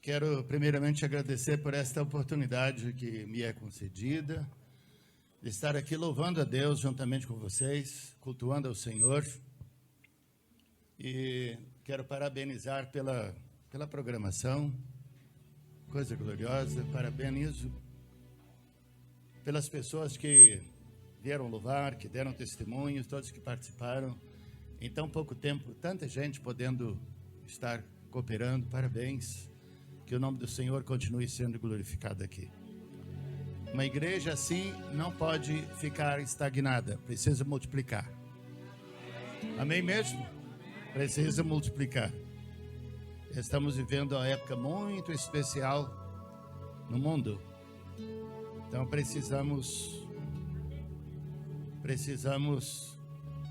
Quero primeiramente agradecer por esta oportunidade que me é concedida de estar aqui louvando a Deus juntamente com vocês, cultuando ao Senhor. E quero parabenizar pela programação, coisa gloriosa. Parabenizo pelas pessoas que vieram louvar, que deram testemunhos, todos que participaram. Em tão pouco tempo, tanta gente podendo estar cooperando. Parabéns. Que o nome do Senhor continue sendo glorificado aqui. Uma igreja assim não pode ficar estagnada, precisa multiplicar. Amém mesmo? Precisa multiplicar. Estamos vivendo uma época muito especial no mundo. Então precisamos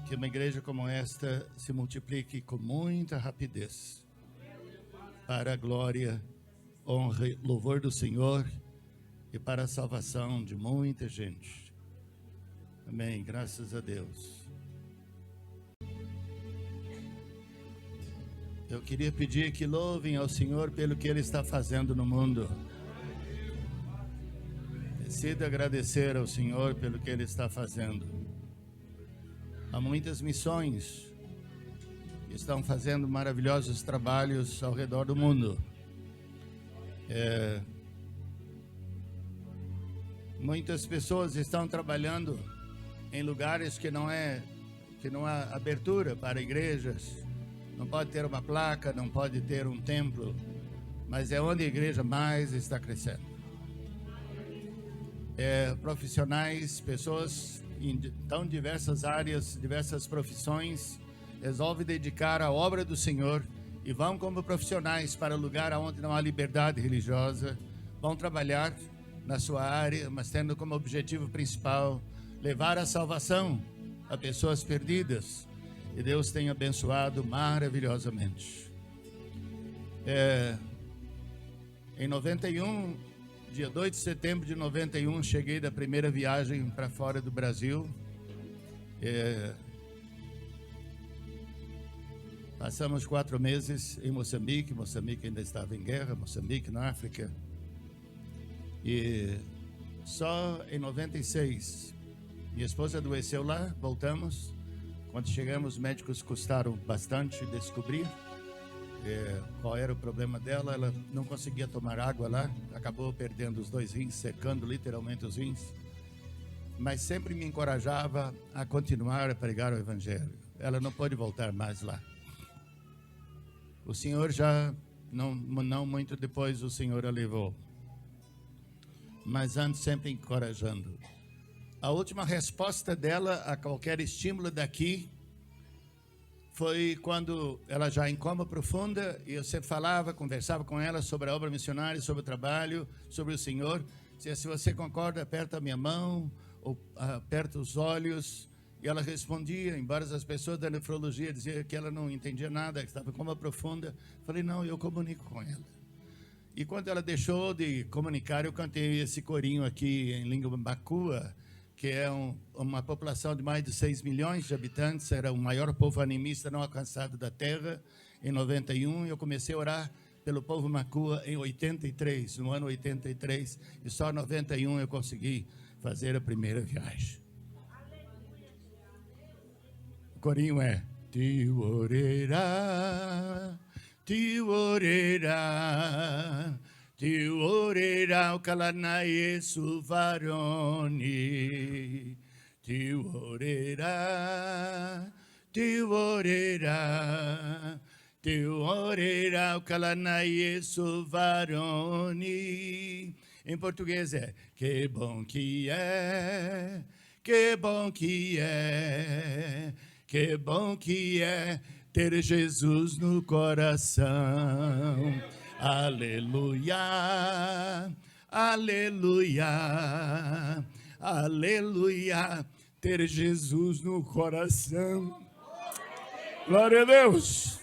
que uma igreja como esta se multiplique com muita rapidez para a glória, honra e louvor do Senhor e para a salvação de muita gente. Amém, graças a Deus. Eu queria pedir que louvem ao Senhor pelo que Ele está fazendo no mundo. Decida agradecer ao Senhor pelo que Ele está fazendo. Há muitas missões que estão fazendo maravilhosos trabalhos ao redor do mundo. Muitas pessoas estão trabalhando em lugares que não há abertura para igrejas. Não pode ter uma placa, não pode ter um templo, mas é onde a igreja mais está crescendo. Profissionais, pessoas em tão diversas áreas, diversas profissões, resolvem dedicar a obra do Senhor e vão como profissionais para lugar onde não há liberdade religiosa, vão trabalhar na sua área, mas tendo como objetivo principal levar a salvação a pessoas perdidas. E Deus tem abençoado maravilhosamente. Em 91, dia 2 de setembro de 91, cheguei da primeira viagem para fora do Brasil. Passamos 4 meses em Moçambique. Moçambique ainda estava em guerra, Moçambique na África. E só em 96, minha esposa adoeceu lá, voltamos. Quando chegamos, os médicos custaram bastante descobrir qual era o problema dela. Ela não conseguia tomar água lá, acabou perdendo os 2 rins, secando literalmente os rins. Mas sempre me encorajava a continuar a pregar o Evangelho. Ela não pôde voltar mais lá. O Senhor já, não muito depois, o Senhor a levou. Mas antes sempre encorajando. A última resposta dela a qualquer estímulo daqui foi quando ela já em coma profunda, e eu sempre conversava com ela sobre a obra missionária, sobre o trabalho, sobre o Senhor. Se você concorda, aperta a minha mão, ou aperta os olhos. E ela respondia, embora as pessoas da nefrologia diziam que ela não entendia nada, que estava em coma profunda. Falei, não, eu comunico com ela. E quando ela deixou de comunicar, eu cantei esse corinho aqui em língua macua, que é uma população de mais de 6 milhões de habitantes, era o maior povo animista não alcançado da terra, em 91. Eu comecei a orar pelo povo macua em 83, no ano 83, e só em 91 eu consegui fazer a primeira viagem. O corinho é: Ti orerá, o kalanaye suvaroni. Ti orerá, o kalanaye suvaroni. Em português é: que bom que é, que bom que é, que bom que é ter Jesus no coração. Aleluia, aleluia, aleluia, ter Jesus no coração. Glória a Deus.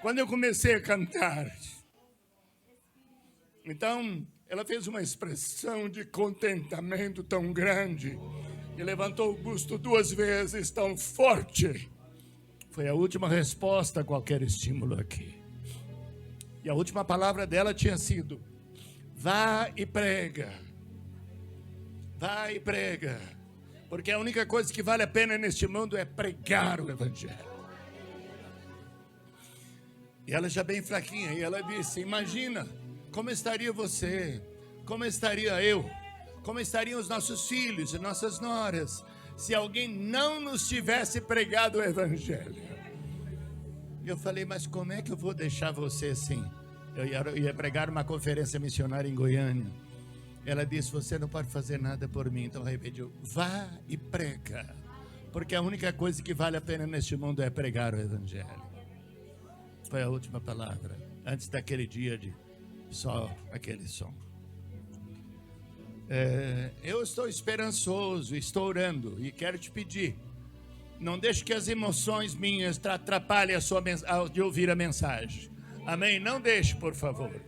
Quando eu comecei a cantar, então ela fez uma expressão de contentamento tão grande e levantou o busto 2 vezes tão forte. Foi a última resposta a qualquer estímulo aqui. E a última palavra dela tinha sido: vá e prega. Vá e prega. Porque a única coisa que vale a pena neste mundo é pregar o evangelho. E ela já bem fraquinha, e ela disse: imagina como estaria você, como estaria eu, como estariam os nossos filhos e nossas noras, se alguém não nos tivesse pregado o evangelho. E eu falei: mas como é que eu vou deixar você assim? Eu ia pregar uma conferência missionária em Goiânia. Ela disse: você não pode fazer nada por mim. Então repetiu: vá e prega, porque a única coisa que vale a pena neste mundo é pregar o evangelho. Foi a última palavra, antes daquele dia de só aquele som. Eu estou esperançoso, estou orando e quero te pedir: não deixe que as emoções minhas atrapalhem de ouvir a mensagem. Amém? Não deixe, por favor.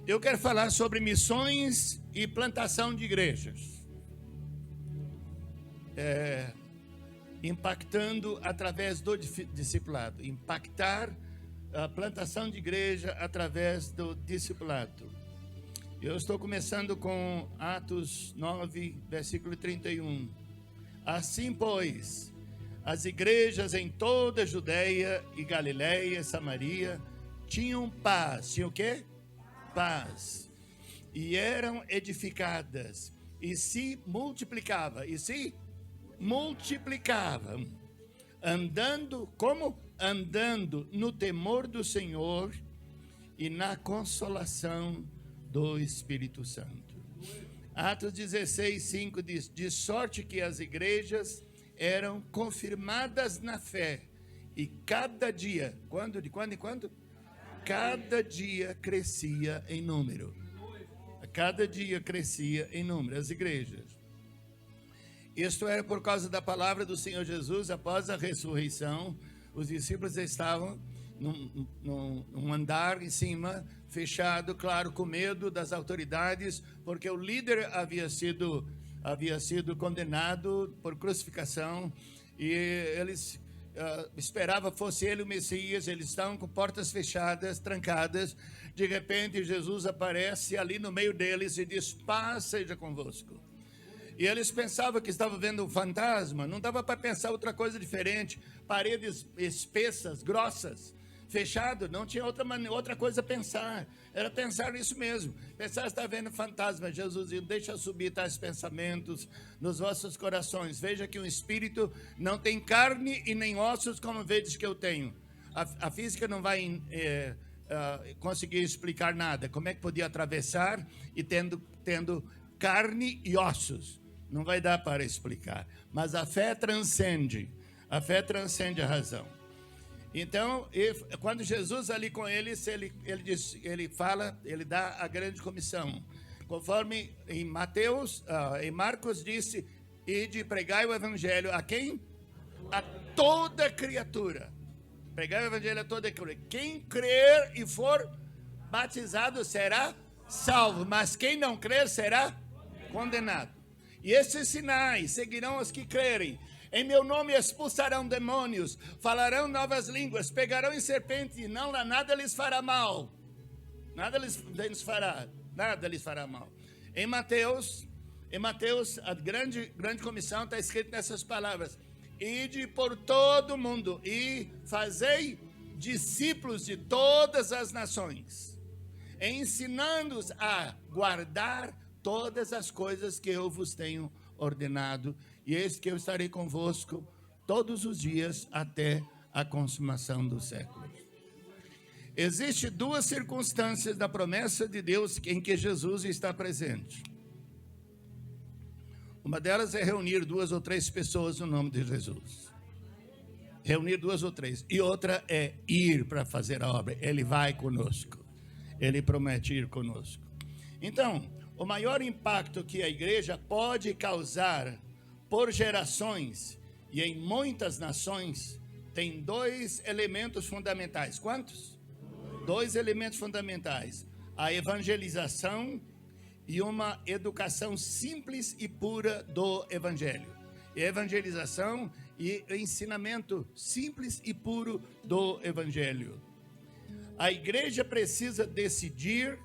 Eu quero falar sobre missões e plantação de igrejas. Impactando através do discipulado. Impactar a plantação de igreja através do discipulado. Eu estou começando com Atos 9, versículo 31. Assim, pois, as igrejas em toda a Judeia e Galileia e Samaria tinham paz. Tinham o quê? Paz. E eram edificadas. E se multiplicavam. Andando, como? Andando no temor do Senhor e na consolação do Espírito Santo. Atos 16, 5 diz: de sorte que as igrejas eram confirmadas na fé, e cada dia, de quando em quando? Cada dia crescia em número. Cada dia crescia em número as igrejas. Isto era por causa da palavra do Senhor Jesus. Após a ressurreição, os discípulos estavam num andar em cima, fechado, claro, com medo das autoridades, porque o líder havia sido condenado por crucificação, e eles esperavam fosse ele o Messias. Eles estavam com portas fechadas, trancadas. De repente, Jesus aparece ali no meio deles e diz: paz seja convosco. E eles pensavam que estavam vendo um fantasma. Não dava para pensar outra coisa diferente. Paredes espessas, grossas, fechado, não tinha outra coisa a pensar. Era pensar nisso mesmo. Pensar: está vendo fantasma. Jesus diz: deixa subir tais pensamentos nos vossos corações. Veja que um espírito não tem carne e nem ossos, como vedes que eu tenho. A física não vai conseguir explicar nada. Como é que podia atravessar e tendo carne e ossos? Não vai dar para explicar. Mas a fé transcende. A fé transcende a razão. Então, quando Jesus ali com eles, ele dá a grande comissão. Conforme em Marcos disse: ide pregai o evangelho a quem? A toda criatura. Pregai o evangelho a toda criatura. Quem crer e for batizado será salvo, mas quem não crer será condenado. E esses sinais seguirão os que crerem. Em meu nome expulsarão demônios, falarão novas línguas, pegarão em serpente e nada lhes fará mal. Nada lhes fará mal. Em Mateus, a grande comissão está escrito nessas palavras: ide por todo o mundo e fazei discípulos de todas as nações, ensinando-os a guardar todas as coisas que eu vos tenho ordenado, e eis que eu estarei convosco todos os dias até a consumação do século. Existem duas circunstâncias da promessa de Deus em que Jesus está presente. Uma delas é reunir 2 ou 3 pessoas no nome de Jesus. Reunir 2 ou 3. E outra é ir para fazer a obra. Ele vai conosco. Ele promete ir conosco. Então, o maior impacto que a igreja pode causar por gerações e em muitas nações tem 2 elementos fundamentais. Quantos? 2 elementos fundamentais: a evangelização e uma educação simples e pura do evangelho. Evangelização e ensinamento simples e puro do evangelho. A igreja precisa decidir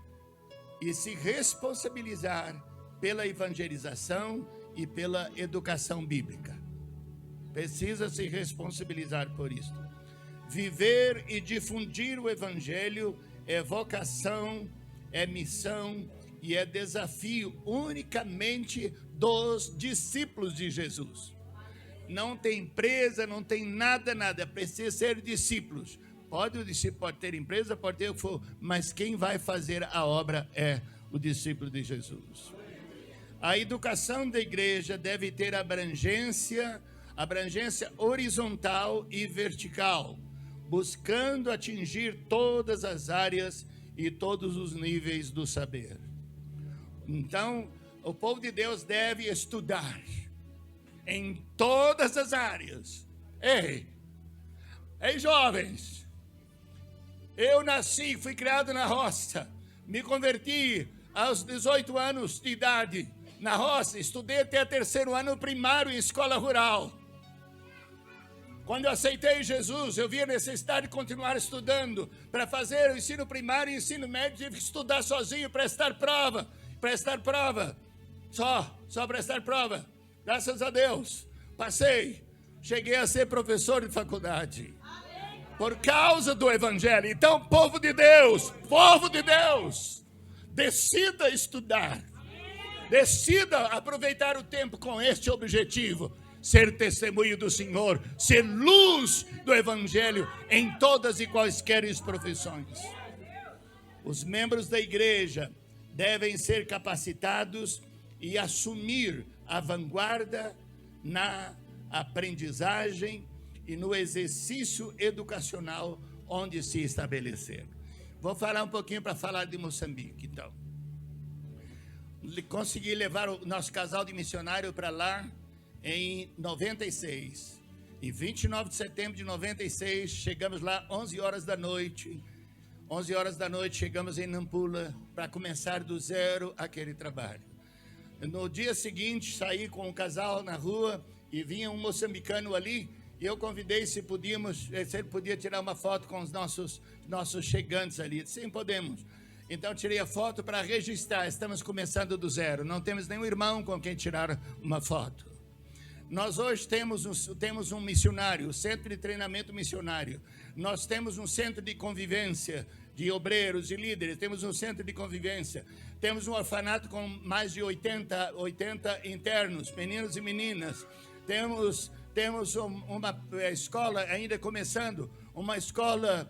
e se responsabilizar pela evangelização e pela educação bíblica. Precisa se responsabilizar por isso. Viver e difundir o evangelho é vocação, é missão e é desafio unicamente dos discípulos de Jesus. Não tem empresa, não tem nada, precisa ser discípulos. O discípulo pode ter empresa, pode ter o que for, mas quem vai fazer a obra é o discípulo de Jesus. A educação da igreja deve ter abrangência horizontal e vertical, buscando atingir todas as áreas e todos os níveis do saber. Então, o povo de Deus deve estudar em todas as áreas. Ei, jovens, eu nasci, fui criado na roça, me converti aos 18 anos de idade na roça, estudei até o 3º ano primário em escola rural. Quando eu aceitei Jesus, eu vi a necessidade de continuar estudando. Para fazer o ensino primário e o ensino médio, tive que estudar sozinho, prestar prova. Só prestar prova. Graças a Deus, passei. Cheguei a ser professor de faculdade. Por causa do evangelho. Então, povo de Deus, decida estudar. Decida aproveitar o tempo com este objetivo. Ser testemunho do Senhor, ser luz do evangelho em todas e quaisquer profissões. Os membros da igreja devem ser capacitados e assumir a vanguarda na aprendizagem e no exercício educacional onde se estabelecer. Vou falar um pouquinho para falar de Moçambique, então. Consegui levar o nosso casal de missionário para lá em 96. Em 29 de setembro de 96, chegamos lá 11 horas da noite. 11 horas da noite chegamos em Nampula para começar do zero aquele trabalho. No dia seguinte, saí com o casal na rua e vinha um moçambicano ali. E eu convidei se ele podia tirar uma foto com os nossos chegantes ali. Sim, podemos. Então tirei a foto para registrar. Estamos começando do zero. Não temos nenhum irmão com quem tirar uma foto. Nós hoje temos um missionário, o Centro de Treinamento Missionário. Nós temos um centro de convivência de obreiros e líderes. Temos um centro de convivência. Temos um orfanato com mais de 80 internos, meninos e meninas. Temos uma escola ainda começando, uma escola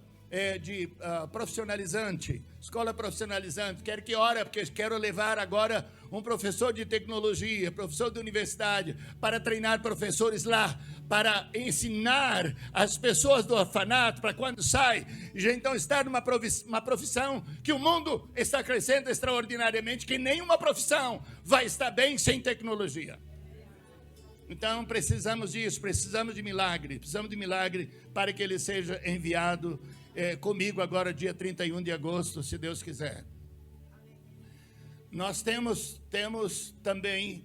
profissionalizante. Escola profissionalizante. Quero que ore, porque quero levar agora um professor de tecnologia, professor de universidade, para treinar professores lá, para ensinar as pessoas do orfanato, para quando sai, já então estar numa profissão que o mundo está crescendo extraordinariamente, que nenhuma profissão vai estar bem sem tecnologia. Então precisamos disso, precisamos de milagre para que ele seja enviado comigo agora dia 31 de agosto, se Deus quiser. Nós temos também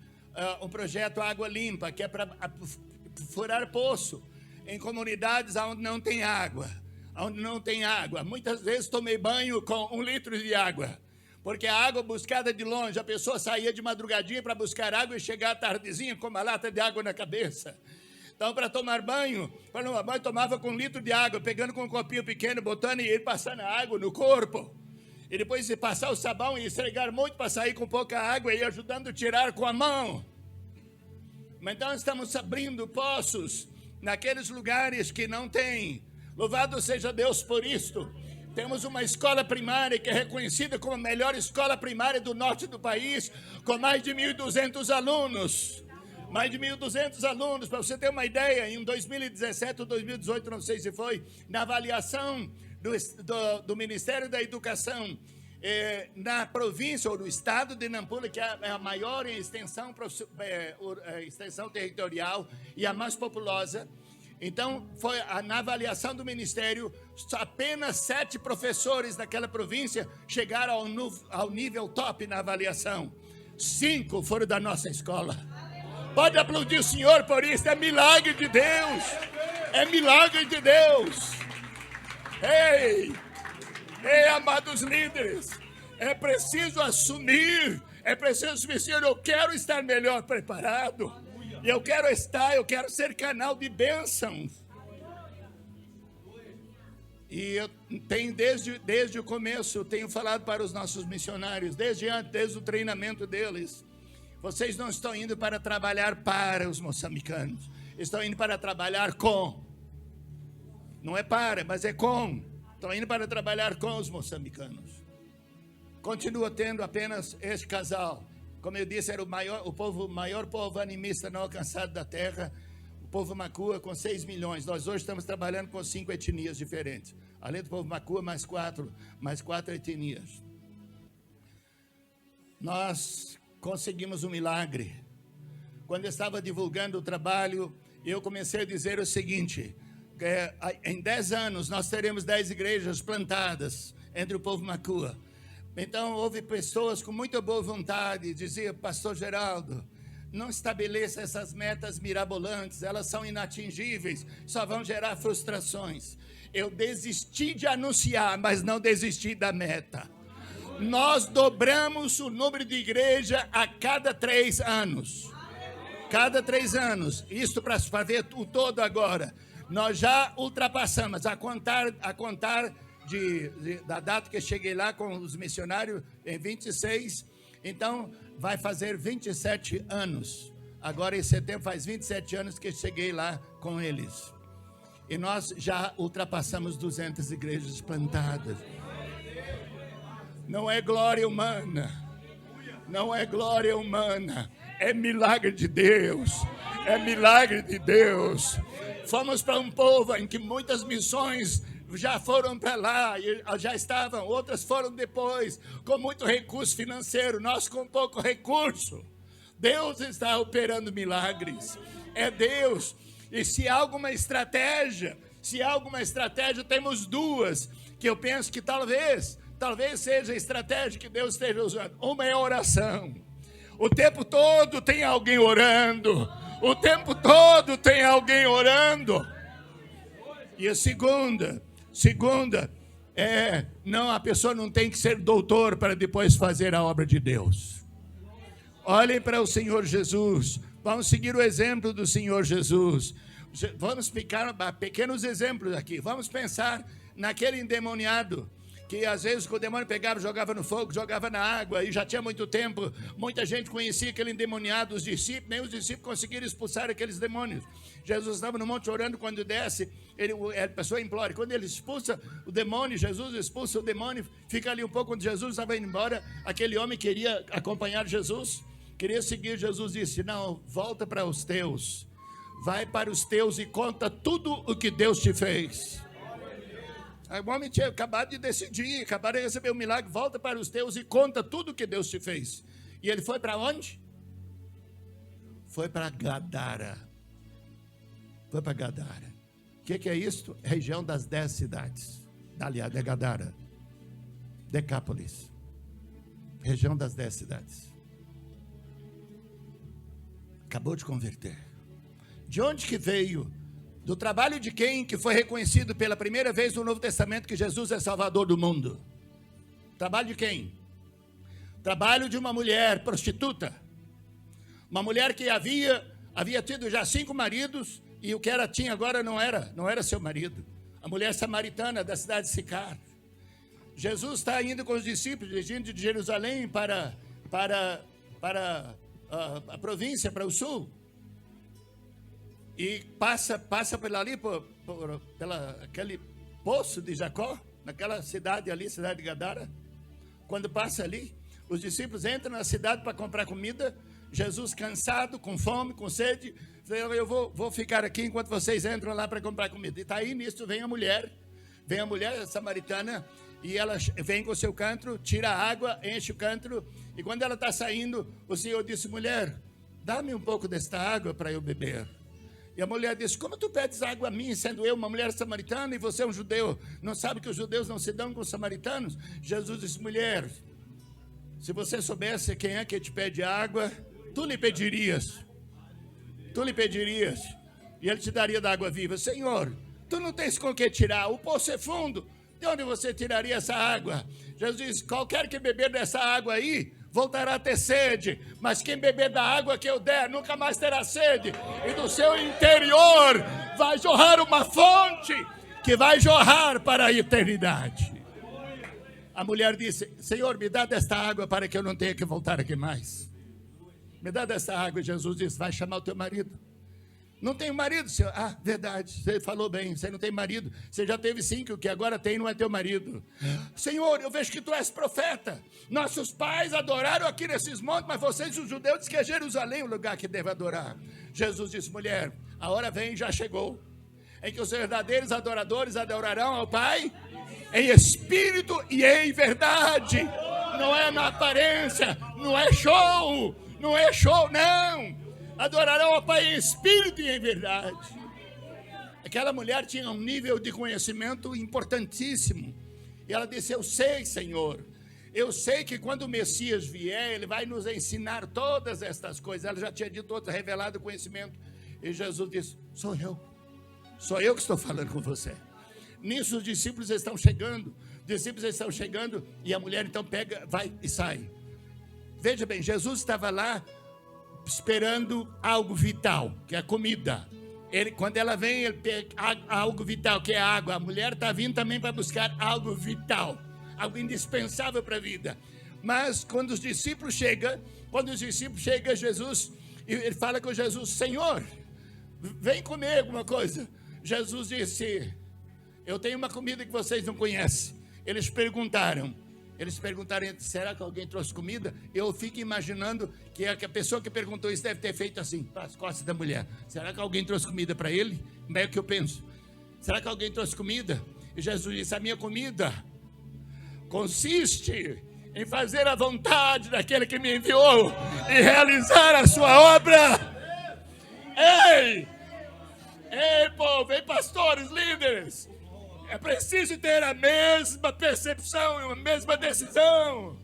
um projeto Água Limpa, que é para furar poço em comunidades onde não tem água. Muitas vezes tomei banho com 1 litro de água, porque a água buscada de longe, a pessoa saía de madrugadinha para buscar água e chegar à tardezinha com uma lata de água na cabeça. Então, para tomar banho, tomava com 1 litro de água, pegando com um copinho pequeno, botando e ir passando a água no corpo. E depois de passar o sabão e esfregar muito para sair com pouca água e ajudando a tirar com a mão. Mas então estamos abrindo poços naqueles lugares que não tem. Louvado seja Deus por isto. Temos uma escola primária que é reconhecida como a melhor escola primária do norte do país, com mais de 1.200 alunos. Mais de 1.200 alunos, para você ter uma ideia, em 2017 ou 2018, não sei se foi, na avaliação do Ministério da Educação, na província ou no estado de Nampula, que é a maior em extensão territorial e a mais populosa. Então, na avaliação do Ministério, apenas 7 professores daquela província chegaram ao nível top na avaliação. 5 foram da nossa escola. Pode aplaudir o Senhor por isso, é milagre de Deus. É milagre de Deus. Ei! Ei, amados líderes, é preciso assumir, é preciso assumir, Senhor, eu quero estar melhor preparado, eu quero ser canal de bênçãos. E eu tenho desde o começo, eu tenho falado para os nossos missionários, desde o treinamento deles, vocês não estão indo para trabalhar para os moçambicanos, estão indo para trabalhar com, não é para, mas é com, estão indo para trabalhar com os moçambicanos. Continua tendo apenas este casal, como eu disse, era o maior povo animista não alcançado da terra, o povo Makua com 6 milhões, nós hoje estamos trabalhando com 5 etnias diferentes, além do povo Makua, mais quatro etnias. Nós conseguimos um milagre. Quando eu estava divulgando o trabalho, eu comecei a dizer o seguinte, em 10 anos nós teremos 10 igrejas plantadas entre o povo Makua. Então houve pessoas com muita boa vontade, dizia, pastor Geraldo, não estabeleça essas metas mirabolantes, elas são inatingíveis, só vão gerar frustrações. Eu desisti de anunciar, mas não desisti da meta. Nós dobramos o número de igreja a cada 3 anos. Cada 3 anos. Isto para ver o todo agora. Nós já ultrapassamos, a contar da data que eu cheguei lá com os missionários, em 26, então vai fazer 27 anos. Agora em setembro faz 27 anos que eu cheguei lá com eles. E nós já ultrapassamos 200 igrejas plantadas. Não é glória humana, não é glória humana, é milagre de Deus, é milagre de Deus. Fomos para um povo em que muitas missões já foram para lá, já estavam, outras foram depois, com muito recurso financeiro, nós com pouco recurso. Deus está operando milagres, é Deus. E se há alguma estratégia, temos duas, que eu penso que talvez seja a estratégia que Deus esteja usando. Uma é a oração. O tempo todo tem alguém orando. O tempo todo tem alguém orando. E a segunda é, não, a pessoa não tem que ser doutor para depois fazer a obra de Deus. Olhem para o Senhor Jesus. Vamos seguir o exemplo do Senhor Jesus. Vamos explicar pequenos exemplos aqui. Vamos pensar naquele endemoniado, que às vezes o demônio pegava, jogava no fogo, jogava na água, e já tinha muito tempo, muita gente conhecia aquele endemoniado, os discípulos, nem os discípulos conseguiram expulsar aqueles demônios. Jesus estava no monte orando, quando desce, a pessoa implora, quando ele expulsa o demônio, Jesus expulsa o demônio, fica ali um pouco, quando Jesus estava indo embora, aquele homem queria acompanhar Jesus, queria seguir Jesus, disse, não, volta para os teus, vai para os teus e conta tudo o que Deus te fez. O homem tinha acabado de decidir, acabado de receber um milagre, volta para os teus e conta tudo que Deus te fez. E ele foi para onde? Foi para Gadara. Foi para Gadara. O que é isto? Região das 10 cidades. Aliás, é Gadara. Decápolis. Região das 10 cidades. Acabou de converter. De onde que veio? Do trabalho de quem que foi reconhecido pela primeira vez no Novo Testamento que Jesus é Salvador do mundo? Trabalho de quem? Trabalho de uma mulher prostituta. Uma mulher que havia tido já 5 maridos e o que ela tinha agora não era seu marido. A mulher samaritana da cidade de Sicar. Jesus está indo com os discípulos, indo de Jerusalém para a província, para o sul. E passa por ali, pela aquele poço de Jacó, naquela cidade ali, cidade de Gadara. Quando passa ali, os discípulos entram na cidade para comprar comida. Jesus, cansado, com fome, com sede, eu vou ficar aqui enquanto vocês entram lá para comprar comida. E está aí, nisso vem a mulher samaritana, e ela vem com o seu cântaro, tira a água, enche o cântaro, e quando ela está saindo, o Senhor disse, mulher, dá-me um pouco desta água para eu beber. E a mulher disse, como tu pedes água a mim, sendo eu uma mulher samaritana e você é um judeu? Não sabe que os judeus não se dão com os samaritanos? Jesus disse, mulher, se você soubesse quem é que te pede água, tu lhe pedirias. E ele te daria da água viva. Senhor, tu não tens com que tirar, o poço é fundo. de onde você tiraria essa água? Jesus disse, qualquer que beber dessa água aí, voltará a ter sede, mas quem beber da água que eu der, nunca mais terá sede, e do seu interior vai jorrar uma fonte, que vai jorrar para a eternidade. A mulher disse, Senhor, me dá desta água para que eu não tenha que voltar aqui mais. Me dá dessa água. E Jesus disse, vai chamar o teu marido. Não tenho marido, senhor. Ah, verdade, você falou bem, você não tem marido. Você já teve 5, o que agora tem não é teu marido. Senhor, eu vejo que tu és profeta. Nossos pais adoraram aqui nesses montes, mas vocês, os judeus, dizem que é Jerusalém o lugar que deve adorar. Jesus disse, mulher, a hora vem e já chegou, em que os verdadeiros adoradores adorarão ao Pai em espírito e em verdade. Não é na aparência, não é show, não. Adorarão ao Pai em espírito e em verdade. Aquela mulher tinha um nível de conhecimento importantíssimo. E ela disse, eu sei, Senhor, eu sei que quando o Messias vier, ele vai nos ensinar todas estas coisas. Ela já tinha dito outro, revelado o conhecimento. E Jesus disse, sou eu que estou falando com você. Nisso os discípulos estão chegando, e a mulher então pega, vai e sai. Veja bem, Jesus estava lá esperando algo vital, que é a comida. Quando ela vem, ele pega algo vital, que é a água. A mulher está vindo também para buscar algo vital, algo indispensável para a vida. Mas quando os discípulos chegam, Jesus, ele fala com Jesus, Senhor, vem comer alguma coisa. Jesus disse, eu tenho uma comida que vocês não conhecem. Eles perguntaram, será que alguém trouxe comida? Eu fico imaginando que a pessoa que perguntou isso deve ter feito assim, para as costas da mulher. Será que alguém trouxe comida para ele? Não é o que eu penso. Será que alguém trouxe comida? E Jesus disse, a minha comida consiste em fazer a vontade daquele que me enviou e realizar a sua obra. Ei, povo, ei, pastores, líderes. É preciso ter a mesma percepção, a mesma decisão.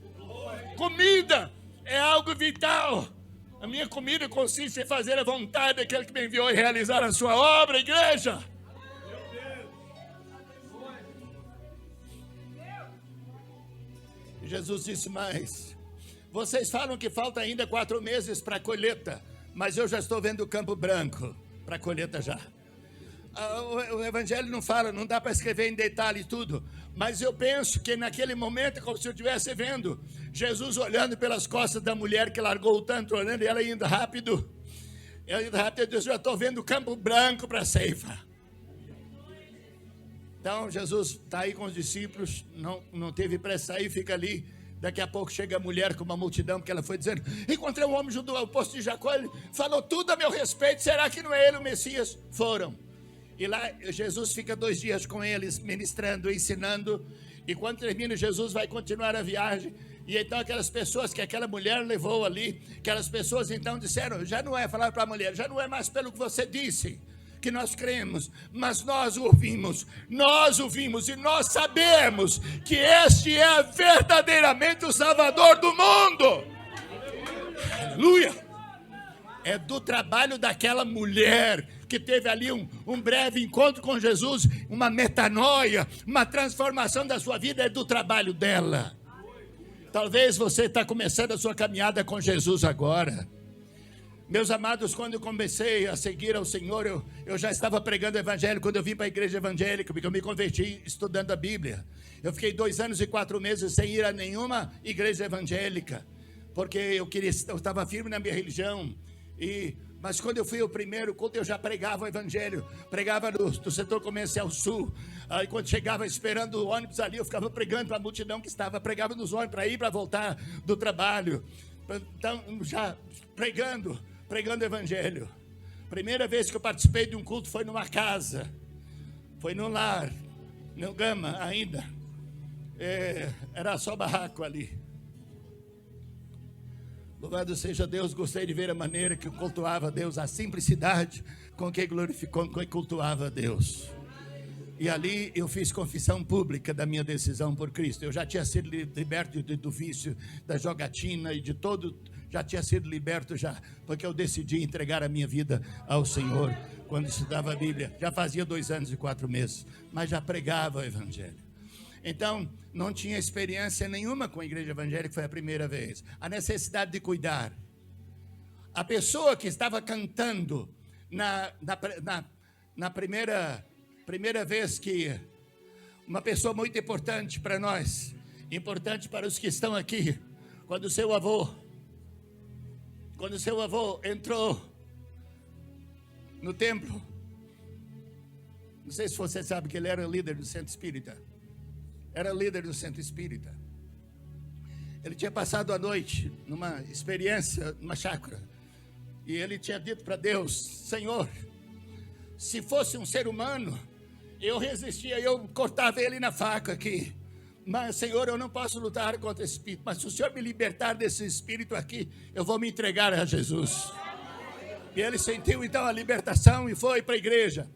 Comida é algo vital. A minha comida consiste em fazer a vontade daquele que me enviou e realizar a sua obra, igreja. Jesus disse mais, vocês falam que falta ainda 4 meses para a colheita, mas eu já estou vendo o campo branco para a colheita já. O evangelho não fala, não dá para escrever em detalhe tudo, mas eu penso que naquele momento é como se eu estivesse vendo Jesus olhando pelas costas da mulher que largou o tanto, olhando, e ela indo rápido, eu disse, já estou vendo o campo branco para a ceifa. Então Jesus está aí com os discípulos, não teve pressa aí, fica ali. Daqui a pouco chega a mulher com uma multidão, porque ela foi dizendo, encontrei um homem judeu ao posto de Jacó, ele falou tudo a meu respeito, será que não é ele o Messias? Foram. E lá Jesus fica 2 dias com eles, ministrando, ensinando. E quando termina, Jesus vai continuar a viagem. E então aquelas pessoas que aquela mulher levou ali, aquelas pessoas então disseram, já não é, falaram para a mulher, já não é mais pelo que você disse que nós cremos, mas nós ouvimos e nós sabemos que este é verdadeiramente o Salvador do mundo. Aleluia! É do trabalho daquela mulher que teve ali um breve encontro com Jesus, uma metanoia, uma transformação da sua vida, é do trabalho dela. Talvez você está começando a sua caminhada com Jesus agora. Meus amados, quando eu comecei a seguir ao Senhor, eu já estava pregando o evangelho quando eu vim para a igreja evangélica, porque eu me converti estudando a Bíblia. Eu fiquei 2 anos e 4 meses sem ir a nenhuma igreja evangélica, porque eu estava firme na minha religião. Mas quando eu fui ao primeiro culto, eu já pregava o evangelho, pregava do setor comercial sul. Aí quando chegava esperando o ônibus ali, eu ficava pregando para a multidão que estava, pregava nos ônibus para ir, para voltar do trabalho. Então, já pregando o evangelho. Primeira vez que eu participei de um culto foi numa casa, foi num lar, no Gama ainda. Era só barraco ali. Louvado seja Deus, gostei de ver a maneira que cultuava a Deus, a simplicidade com que glorificou, com que cultuava a Deus. E ali eu fiz confissão pública da minha decisão por Cristo. Eu já tinha sido liberto do vício, da jogatina e de todo, já tinha sido liberto já, porque eu decidi entregar a minha vida ao Senhor quando estudava a Bíblia. Já fazia 2 anos e 4 meses, mas já pregava o evangelho. Então, não tinha experiência nenhuma com a igreja evangélica, foi a primeira vez. A necessidade de cuidar. A pessoa que estava cantando na primeira vez que uma pessoa muito importante para nós, importante para os que estão aqui, quando seu avô entrou no templo, não sei se você sabe que ele era líder do centro espírita, ele tinha passado a noite numa experiência, numa chácara, e ele tinha dito para Deus: Senhor, se fosse um ser humano, eu resistia, eu cortava ele na faca aqui. Mas, Senhor, eu não posso lutar contra esse espírito. Mas se o Senhor me libertar desse espírito aqui, eu vou me entregar a Jesus. E ele sentiu então a libertação e foi para a igreja.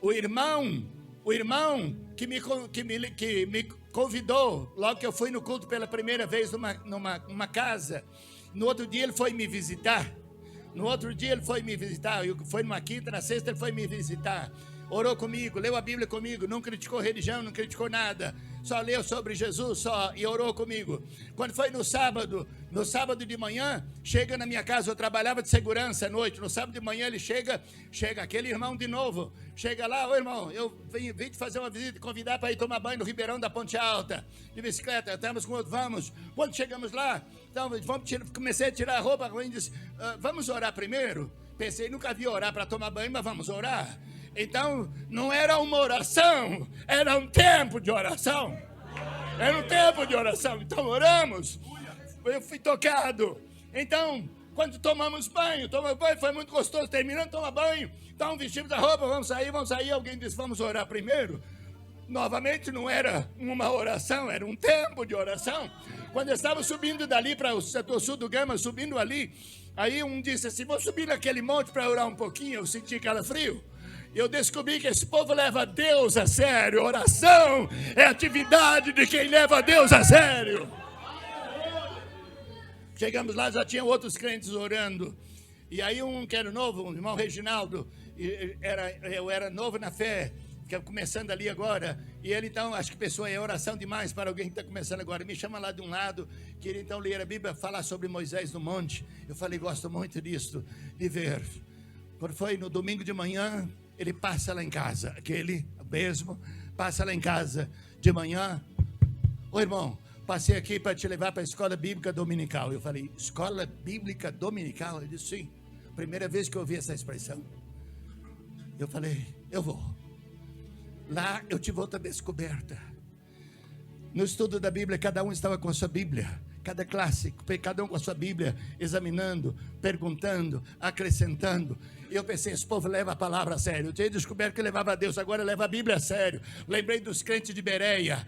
O irmão que me convidou, logo que eu fui no culto pela primeira vez numa casa, no outro dia ele foi me visitar. Foi numa quinta, na sexta ele foi me visitar. Orou comigo, leu a Bíblia comigo, não criticou religião, não criticou nada, só leu sobre Jesus e orou comigo. Quando foi no sábado de manhã, chega na minha casa, eu trabalhava de segurança à noite, no sábado de manhã ele chega aquele irmão de novo, chega lá: ô irmão, eu vim te fazer uma visita, convidar para ir tomar banho no Ribeirão da Ponte Alta, de bicicleta, estamos com outro, vamos. Quando chegamos lá, então, comecei a tirar a roupa, ele disse: vamos orar primeiro? Pensei, nunca vi orar para tomar banho, mas vamos orar. Então, não era uma oração, era um tempo de oração. Então, oramos. Eu fui tocado. Então, quando tomamos banho, foi muito gostoso. Terminando de tomar banho, então vestimos a roupa, vamos sair. Alguém disse: vamos orar primeiro. Novamente, não era uma oração, era um tempo de oração. Quando eu estava subindo dali para o setor sul do Gama, subindo ali, aí um disse assim: vou subir naquele monte para orar um pouquinho. Eu senti calafrio. Eu descobri que esse povo leva Deus a sério. Oração é atividade de quem leva Deus a sério. Chegamos lá, já tinha outros crentes orando. E aí um que era novo, o irmão Reginaldo, eu era novo na fé, começando ali agora. E ele então, acho que pessoa é oração demais para alguém que está começando agora. Me chama lá de um lado, queria então ler a Bíblia, falar sobre Moisés no monte. Eu falei: gosto muito disso, de ver. Quando foi no domingo de manhã, ele passa lá em casa, aquele mesmo, passa lá em casa de manhã: ô irmão, passei aqui para te levar para a escola bíblica dominical. Eu falei: escola bíblica dominical? Ele disse: sim, primeira vez que eu ouvi essa expressão. Eu falei: eu vou. Lá eu tive outra descoberta. No estudo da Bíblia, cada um estava com a sua Bíblia. Cada classe, cada um com a sua Bíblia, examinando, perguntando, acrescentando. E eu pensei: esse povo leva a palavra a sério. Eu tinha descoberto que levava a Deus, agora leva a Bíblia a sério. Lembrei dos crentes de Bereia,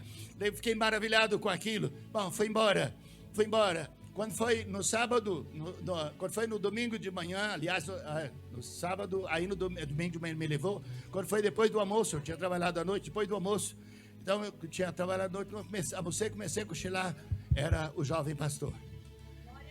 fiquei maravilhado com aquilo. Bom, fui embora. Quando foi no sábado, quando foi no domingo de manhã, aliás, no sábado, aí no domingo de manhã ele me levou. Quando foi depois do almoço, eu tinha trabalhado à noite, depois do almoço. Então eu tinha trabalhado à noite, almocei, comecei a cochilar. Era o jovem pastor.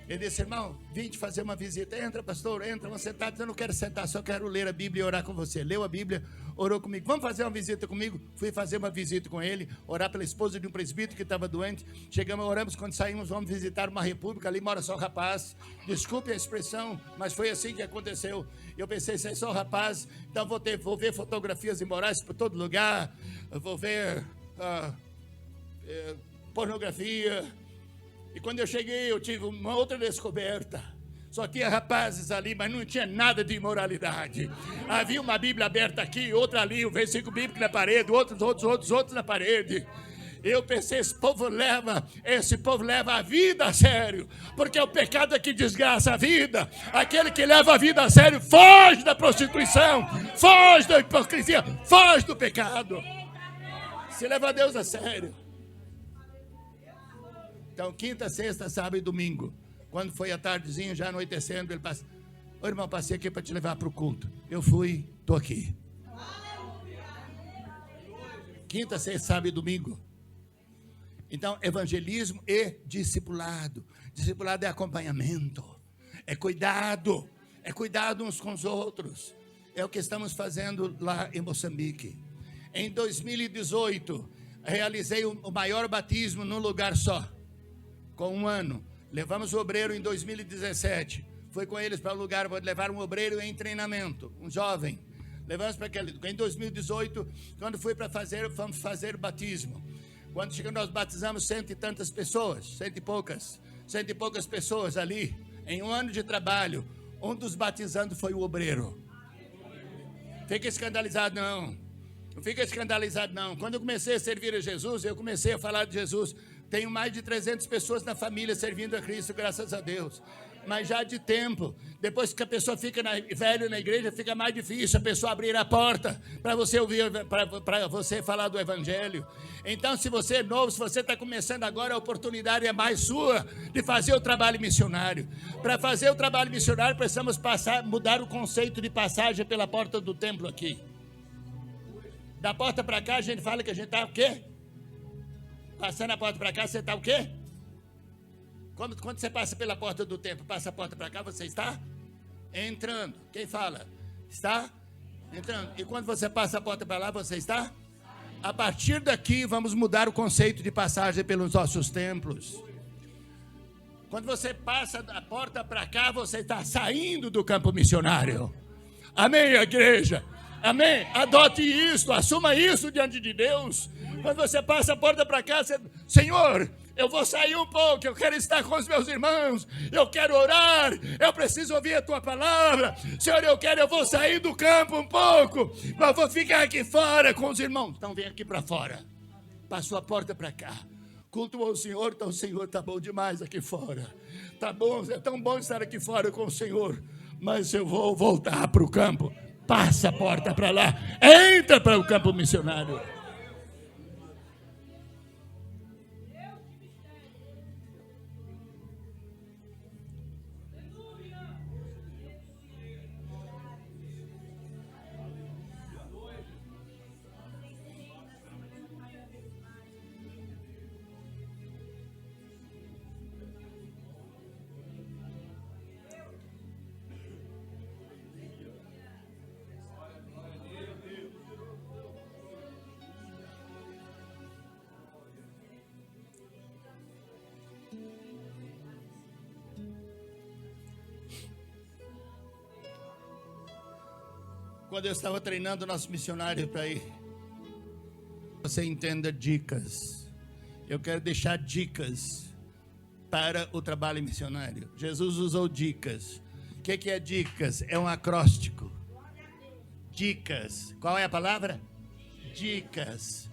Ele disse: irmão, vim te fazer uma visita. Entra, pastor, entra, vamos sentar. Eu não quero sentar, só quero ler a Bíblia e orar com você. Leu a Bíblia, orou comigo. Vamos fazer uma visita comigo? Fui fazer uma visita com ele, orar pela esposa de um presbítero que estava doente. Chegamos, oramos, quando saímos, vamos visitar uma república. Ali mora só um rapaz. Desculpe a expressão, mas foi assim que aconteceu. Eu pensei: se é só um rapaz, então vou ver fotografias imorais por todo lugar. Vou ver pornografia. E quando eu cheguei, eu tive uma outra descoberta. Só tinha rapazes ali, mas não tinha nada de imoralidade. Havia uma Bíblia aberta aqui, outra ali, um versículo bíblico na parede, outros na parede. Eu pensei: esse povo leva a vida a sério, porque é o pecado que desgraça a vida. Aquele que leva a vida a sério foge da prostituição, foge da hipocrisia, foge do pecado. Se leva a Deus a sério. Então, quinta, sexta, sábado e domingo, quando foi a tardezinha, já anoitecendo, ele passa: ô irmão, passei aqui para te levar para o culto. Eu fui, estou aqui. Quinta, sexta, sábado e domingo. Então, evangelismo e discipulado. Discipulado é acompanhamento, é cuidado uns com os outros. É o que estamos fazendo lá em Moçambique. Em 2018, realizei o maior batismo num lugar só, com 1 ano. Levamos o obreiro em 2017. Fui com eles para o lugar, vou levar um obreiro em treinamento, um jovem. Levamos para aquele. Em 2018, quando fui para vamos fazer o batismo. Quando chegamos, nós batizamos 100 e tantas pessoas, 100 e poucas pessoas ali, em 1 ano de trabalho. Um dos batizando foi o obreiro. Fica escandalizado não. Não fica escandalizado não. Quando eu comecei a servir a Jesus, eu comecei a falar de Jesus. Tenho mais de 300 pessoas na família servindo a Cristo, graças a Deus. Mas já de tempo, depois que a pessoa fica velho na igreja, fica mais difícil a pessoa abrir a porta para você ouvir, para você falar do Evangelho. Então, se você é novo, se você está começando agora, a oportunidade é mais sua de fazer o trabalho missionário. Para fazer o trabalho missionário, precisamos mudar o conceito de passagem pela porta do templo aqui. Da porta para cá, a gente fala que a gente está o quê? Passando a porta para cá, você está o quê? Quando você passa pela porta do templo, passa a porta para cá, você está entrando. Quem fala? Está entrando. E quando você passa a porta para lá, você está? A partir daqui, vamos mudar o conceito de passagem pelos nossos templos. Quando você passa a porta para cá, você está saindo do campo missionário. Amém, igreja? Amém? Adote isso, assuma isso diante de Deus. Quando você passa a porta para cá, você... Senhor, eu vou sair um pouco, eu quero estar com os meus irmãos, eu quero orar, eu preciso ouvir a tua palavra. Senhor, eu vou sair do campo um pouco, mas vou ficar aqui fora com os irmãos. Então vem aqui para fora, passou a porta para cá. Culto ao Senhor, então o Senhor está bom demais aqui fora. Tá bom, é tão bom estar aqui fora com o Senhor, mas eu vou voltar para o campo. Passa a porta para lá, entra para o campo missionário. Quando eu estava treinando nosso missionário para ir, você entenda dicas. Eu quero deixar dicas para o trabalho missionário. Jesus usou dicas. O que é dicas? É um acróstico. Dicas. Qual é a palavra? Dicas.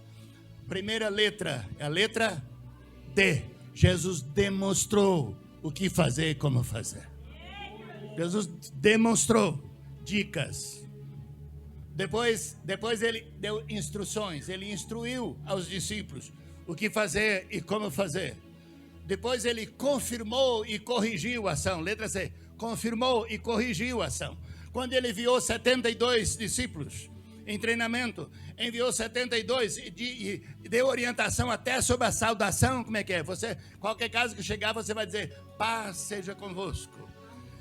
Primeira letra é a letra D. Jesus demonstrou o que fazer e como fazer. Jesus demonstrou dicas. Depois ele deu instruções, ele instruiu aos discípulos o que fazer e como fazer. Depois ele confirmou e corrigiu a ação. Letra C, confirmou e corrigiu a ação. Quando ele enviou 72 discípulos em treinamento, enviou 72 e deu orientação até sobre a saudação. Como é que é? Você, qualquer caso que chegar, você vai dizer, paz seja convosco.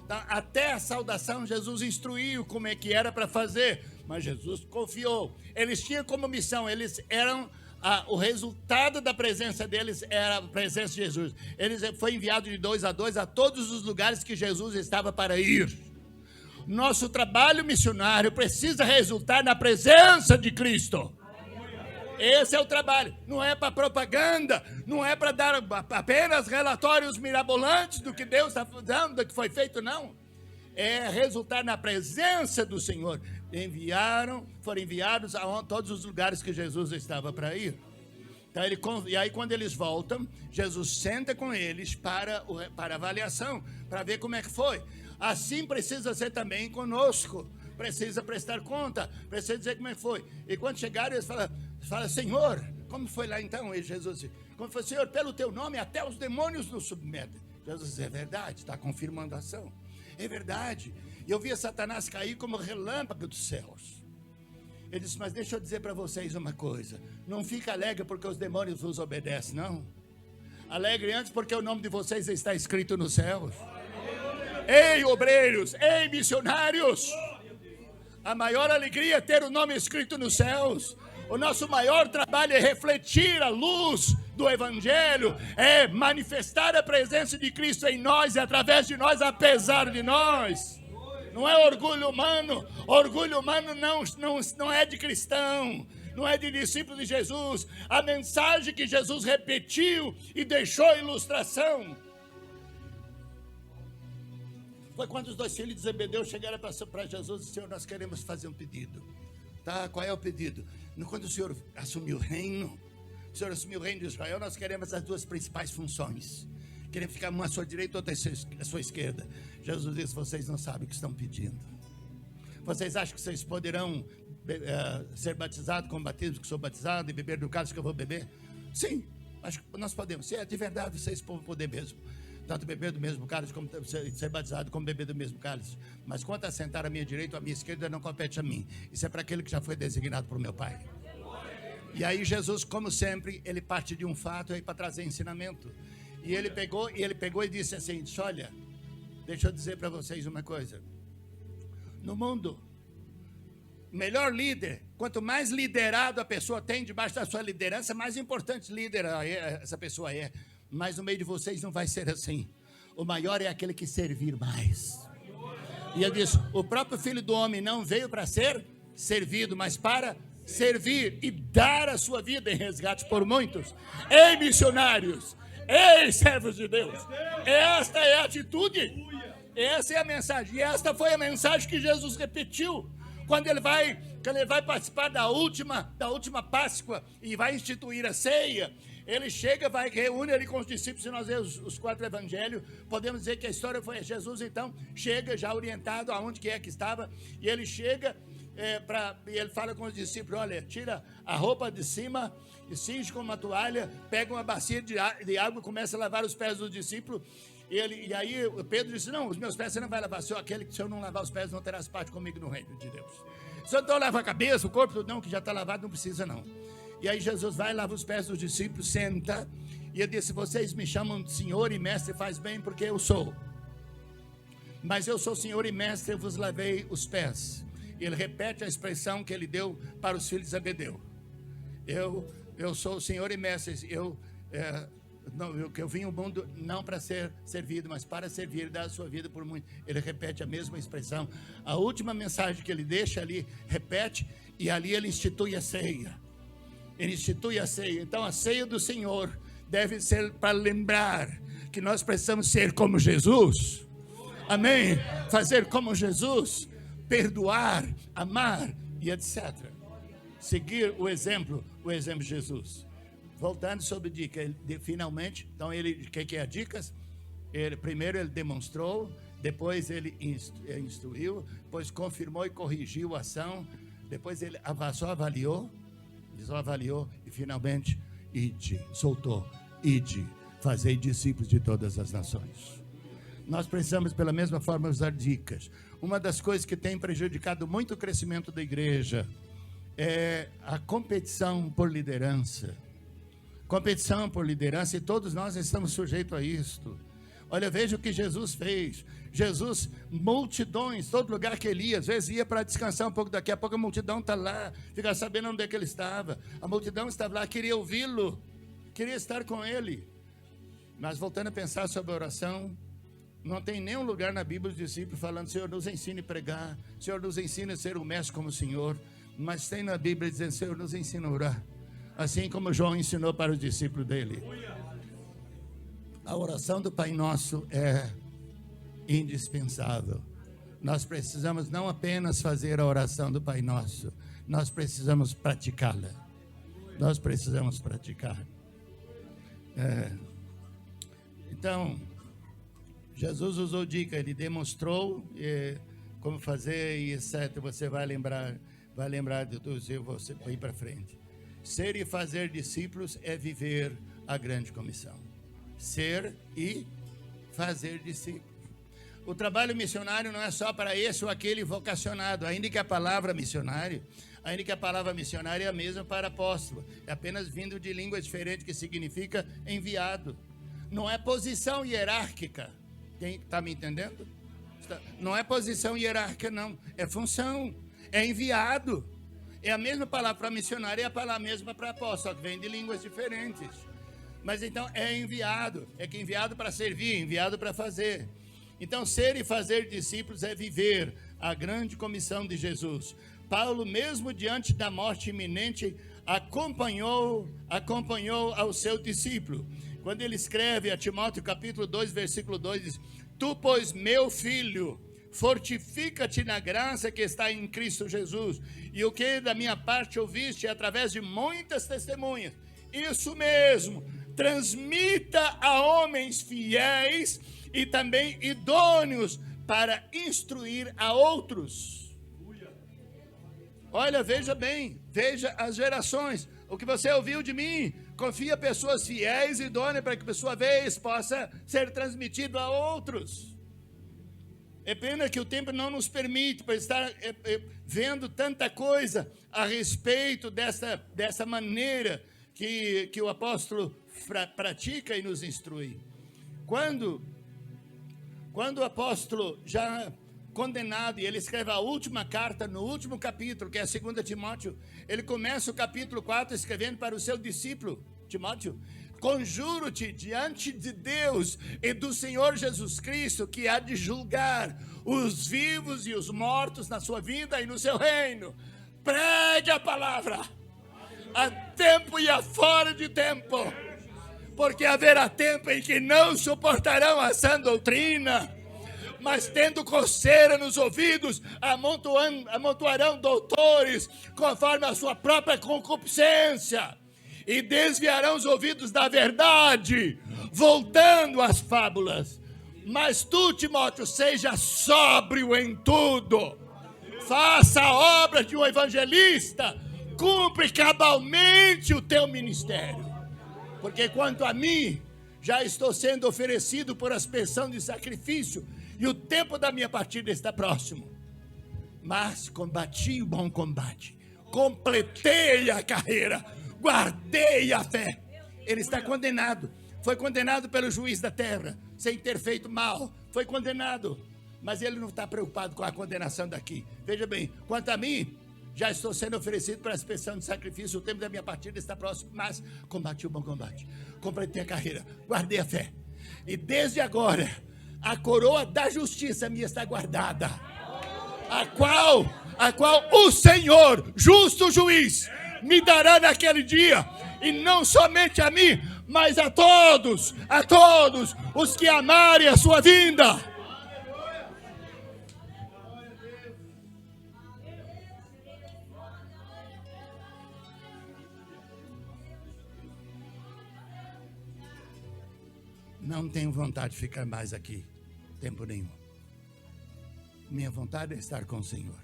Então, até a saudação, Jesus instruiu como é que era para fazer. Mas Jesus confiou. Eles tinham como missão, eles eram, o resultado da presença deles era a presença de Jesus. Eles foi enviado de 2 a 2 a todos os lugares que Jesus estava para ir. Nosso trabalho missionário precisa resultar na presença de Cristo. Esse é o trabalho. Não é para propaganda, não é para dar apenas relatórios mirabolantes do que Deus está fazendo, do que foi feito, não. É resultar na presença do Senhor. Foram enviados a todos os lugares que Jesus estava para ir. Então, e aí quando eles voltam, Jesus senta com eles para avaliação, para ver como é que foi. Assim precisa ser também conosco. Precisa prestar conta, precisa dizer como é que foi. E quando chegaram, eles falam, Senhor, como foi lá então? E Jesus disse, como foi, Senhor, pelo teu nome até os demônios nos submetem. Jesus disse, é verdade, está confirmando a ação. É verdade. E eu via Satanás cair como relâmpago dos céus. Ele disse, mas deixa eu dizer para vocês uma coisa. Não fica alegre porque os demônios vos obedecem, não. Alegre antes porque o nome de vocês está escrito nos céus. Ei, obreiros, ei, missionários. A maior alegria é ter o nome escrito nos céus. O nosso maior trabalho é refletir a luz do Evangelho, é manifestar a presença de Cristo em nós e através de nós, apesar de nós. Não é orgulho humano. Orgulho humano não é de cristão, não é de discípulo de Jesus. A mensagem que Jesus repetiu e deixou ilustração foi quando os 2 filhos de Zebedeu chegaram para Jesus e disseram: Senhor, nós queremos fazer um pedido. Tá, qual é o pedido? Quando o Senhor assumiu o reino, de Israel, nós queremos as 2 principais funções. Queremos ficar uma à sua direita e outra à sua esquerda. Jesus disse: vocês não sabem o que estão pedindo. Vocês acham que vocês poderão ser batizados com o batismo que sou batizado e beber do cálice que eu vou beber? Sim, acho que nós podemos. Se é de verdade, vocês vão poder mesmo. Tanto beber do mesmo cálice, como ser batizado, como beber do mesmo cálice. Mas quanto a sentar à minha direita ou à minha esquerda, não compete a mim. Isso é para aquele que já foi designado por meu Pai. E aí Jesus, como sempre, ele parte de um fato aí para trazer ensinamento. E ele pegou e disse assim: olha, deixa eu dizer para vocês uma coisa. No mundo, melhor líder, quanto mais liderado a pessoa tem debaixo da sua liderança, mais importante líder essa pessoa é. Mas no meio de vocês não vai ser assim. O maior é aquele que servir mais. E ele disse: o próprio Filho do Homem não veio para ser servido, mas para servir e dar a sua vida em resgate por muitos. Ei, missionários! Ei, servos de Deus! Esta é a atitude. Essa é a mensagem. E esta foi a mensagem que Jesus repetiu quando ele vai participar da última Páscoa e vai instituir a ceia. Ele chega, reúne ele com os discípulos. Se nós vemos os 4 evangelhos, podemos dizer que a história foi Jesus, então, chega já orientado aonde que é que estava, e ele chega e ele fala com os discípulos: olha, tira a roupa de cima, e cinge com uma toalha, pega uma bacia de água e começa a lavar os pés dos discípulos. E aí o Pedro disse: não, os meus pés você não vai lavar, aquele que se eu não lavar os pés não terás parte comigo no reino de Deus. Se eu então lava a cabeça, o corpo, não, que já está lavado, não precisa não. E aí Jesus vai, lava os pés dos discípulos, senta, e ele disse: vocês me chamam de Senhor e Mestre, faz bem, porque eu sou. Mas eu sou Senhor e Mestre, eu vos lavei os pés. E ele repete a expressão que ele deu para os filhos de Zebedeu: eu sou o Senhor e Mestre, eu vim ao mundo não para ser servido, mas para servir e dar a sua vida por muito. Ele repete a mesma expressão. A última mensagem que ele deixa ali, repete, e ali ele institui a ceia. Ele institui a ceia. Então a ceia do Senhor deve ser para lembrar que nós precisamos ser como Jesus. Amém? Fazer como Jesus, perdoar, amar e etc. Seguir o exemplo de Jesus. Voltando sobre dica, finalmente, então o que é a dicas? Primeiro ele demonstrou, depois ele instruiu, depois confirmou e corrigiu a ação, depois ele só avaliou e finalmente soltou, fazei discípulos de todas as nações. Nós precisamos, pela mesma forma, usar dicas. Uma das coisas que tem prejudicado muito o crescimento da igreja é a competição por liderança. E todos nós estamos sujeitos a isto. Olha, veja o que Jesus fez. Jesus, multidões, todo lugar que ele ia, às vezes ia para descansar um pouco, daqui a pouco a multidão está lá, fica sabendo onde é que ele estava. A multidão estava lá, queria ouvi-lo, queria estar com ele. Mas voltando a pensar sobre a oração, não tem nenhum lugar na Bíblia os discípulos falando: Senhor, nos ensine a pregar, Senhor, nos ensine a ser um mestre como o Senhor. Mas tem na Bíblia dizendo: Senhor, nos ensina a orar, assim como João ensinou para os discípulos dele. A oração do Pai Nosso é indispensável. Nós precisamos não apenas fazer a oração do Pai Nosso, nós precisamos praticá-la. Então, Jesus usou dica, ele demonstrou como fazer e etc. Você vai lembrar de tudo isso, você vai ir para frente. Ser e fazer discípulos é viver a grande comissão. Ser e fazer discípulos. O trabalho missionário não é só para esse ou aquele vocacionado, ainda que a palavra missionário é a mesma para apóstolo, é apenas vindo de língua diferente, que significa enviado. Não é posição hierárquica. Quem está me entendendo? Não é posição hierárquica, não. É função. É enviado. É a mesma palavra para missionário, é a palavra mesma para apóstolo, que vem de línguas diferentes. Mas então é enviado, é que enviado para servir, enviado para fazer. Então ser e fazer discípulos é viver a grande comissão de Jesus. Paulo, mesmo diante da morte iminente, acompanhou ao seu discípulo. Quando ele escreve a Timóteo capítulo 2, versículo 2, diz: tu, pois, meu filho, fortifica-te na graça que está em Cristo Jesus, e o que da minha parte ouviste através de muitas testemunhas, isso mesmo, transmita a homens fiéis e também idôneos para instruir a outros. Olha, veja bem, veja as gerações, o que você ouviu de mim, confia pessoas fiéis e idôneas para que por sua vez possa ser transmitido a outros. É pena que o tempo não nos permite para estar vendo tanta coisa a respeito dessa maneira que o apóstolo pratica e nos instrui. Quando o apóstolo já condenado, e ele escreve a última carta no último capítulo, que é a 2 Timóteo, ele começa o capítulo 4 escrevendo para o seu discípulo, Timóteo: conjuro-te diante de Deus e do Senhor Jesus Cristo, que há de julgar os vivos e os mortos na sua vida e no seu reino. Pregue a palavra, a tempo e a fora de tempo, porque haverá tempo em que não suportarão a sã doutrina, mas tendo coceira nos ouvidos, amontoarão doutores, conforme a sua própria concupiscência, e desviarão os ouvidos da verdade, voltando às fábulas. Mas tu, Timóteo, seja sóbrio em tudo, faça a obra de um evangelista, cumpre cabalmente o teu ministério. Porque quanto a mim, já estou sendo oferecido por aspersão de sacrifício, e o tempo da minha partida está próximo. Mas combati o bom combate, completei a carreira, guardei a fé. Ele está condenado, foi condenado pelo juiz da terra, sem ter feito mal, foi condenado, mas ele não está preocupado com a condenação daqui. Veja bem, quanto a mim, já estou sendo oferecido para a expiação de sacrifício, o tempo da minha partida está próximo, mas combati o bom combate, completei a carreira, guardei a fé, e desde agora a coroa da justiça me está guardada, a qual o Senhor, justo juiz, me dará naquele dia, e não somente a mim, mas a todos os que amarem a sua vinda. Não tenho vontade de ficar mais aqui, tempo nenhum. Minha vontade é estar com o Senhor.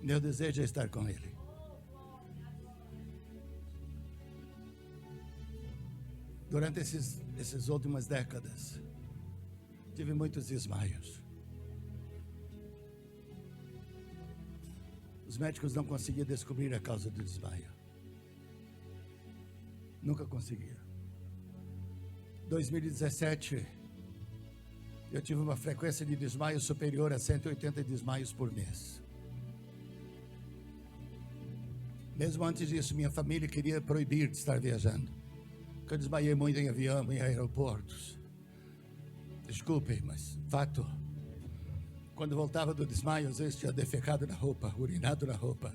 Meu desejo é estar com Ele. Durante essas últimas décadas, tive muitos desmaios. Os médicos não conseguiam descobrir a causa do desmaio. Nunca conseguiram. 2017, eu tive uma frequência de desmaio superior a 180 desmaios por mês. Mesmo antes disso, minha família queria proibir de estar viajando, porque eu desmaiei muito em avião, em aeroportos. Desculpem, mas fato. Quando voltava do desmaio, às vezes tinha defecado na roupa, urinado na roupa.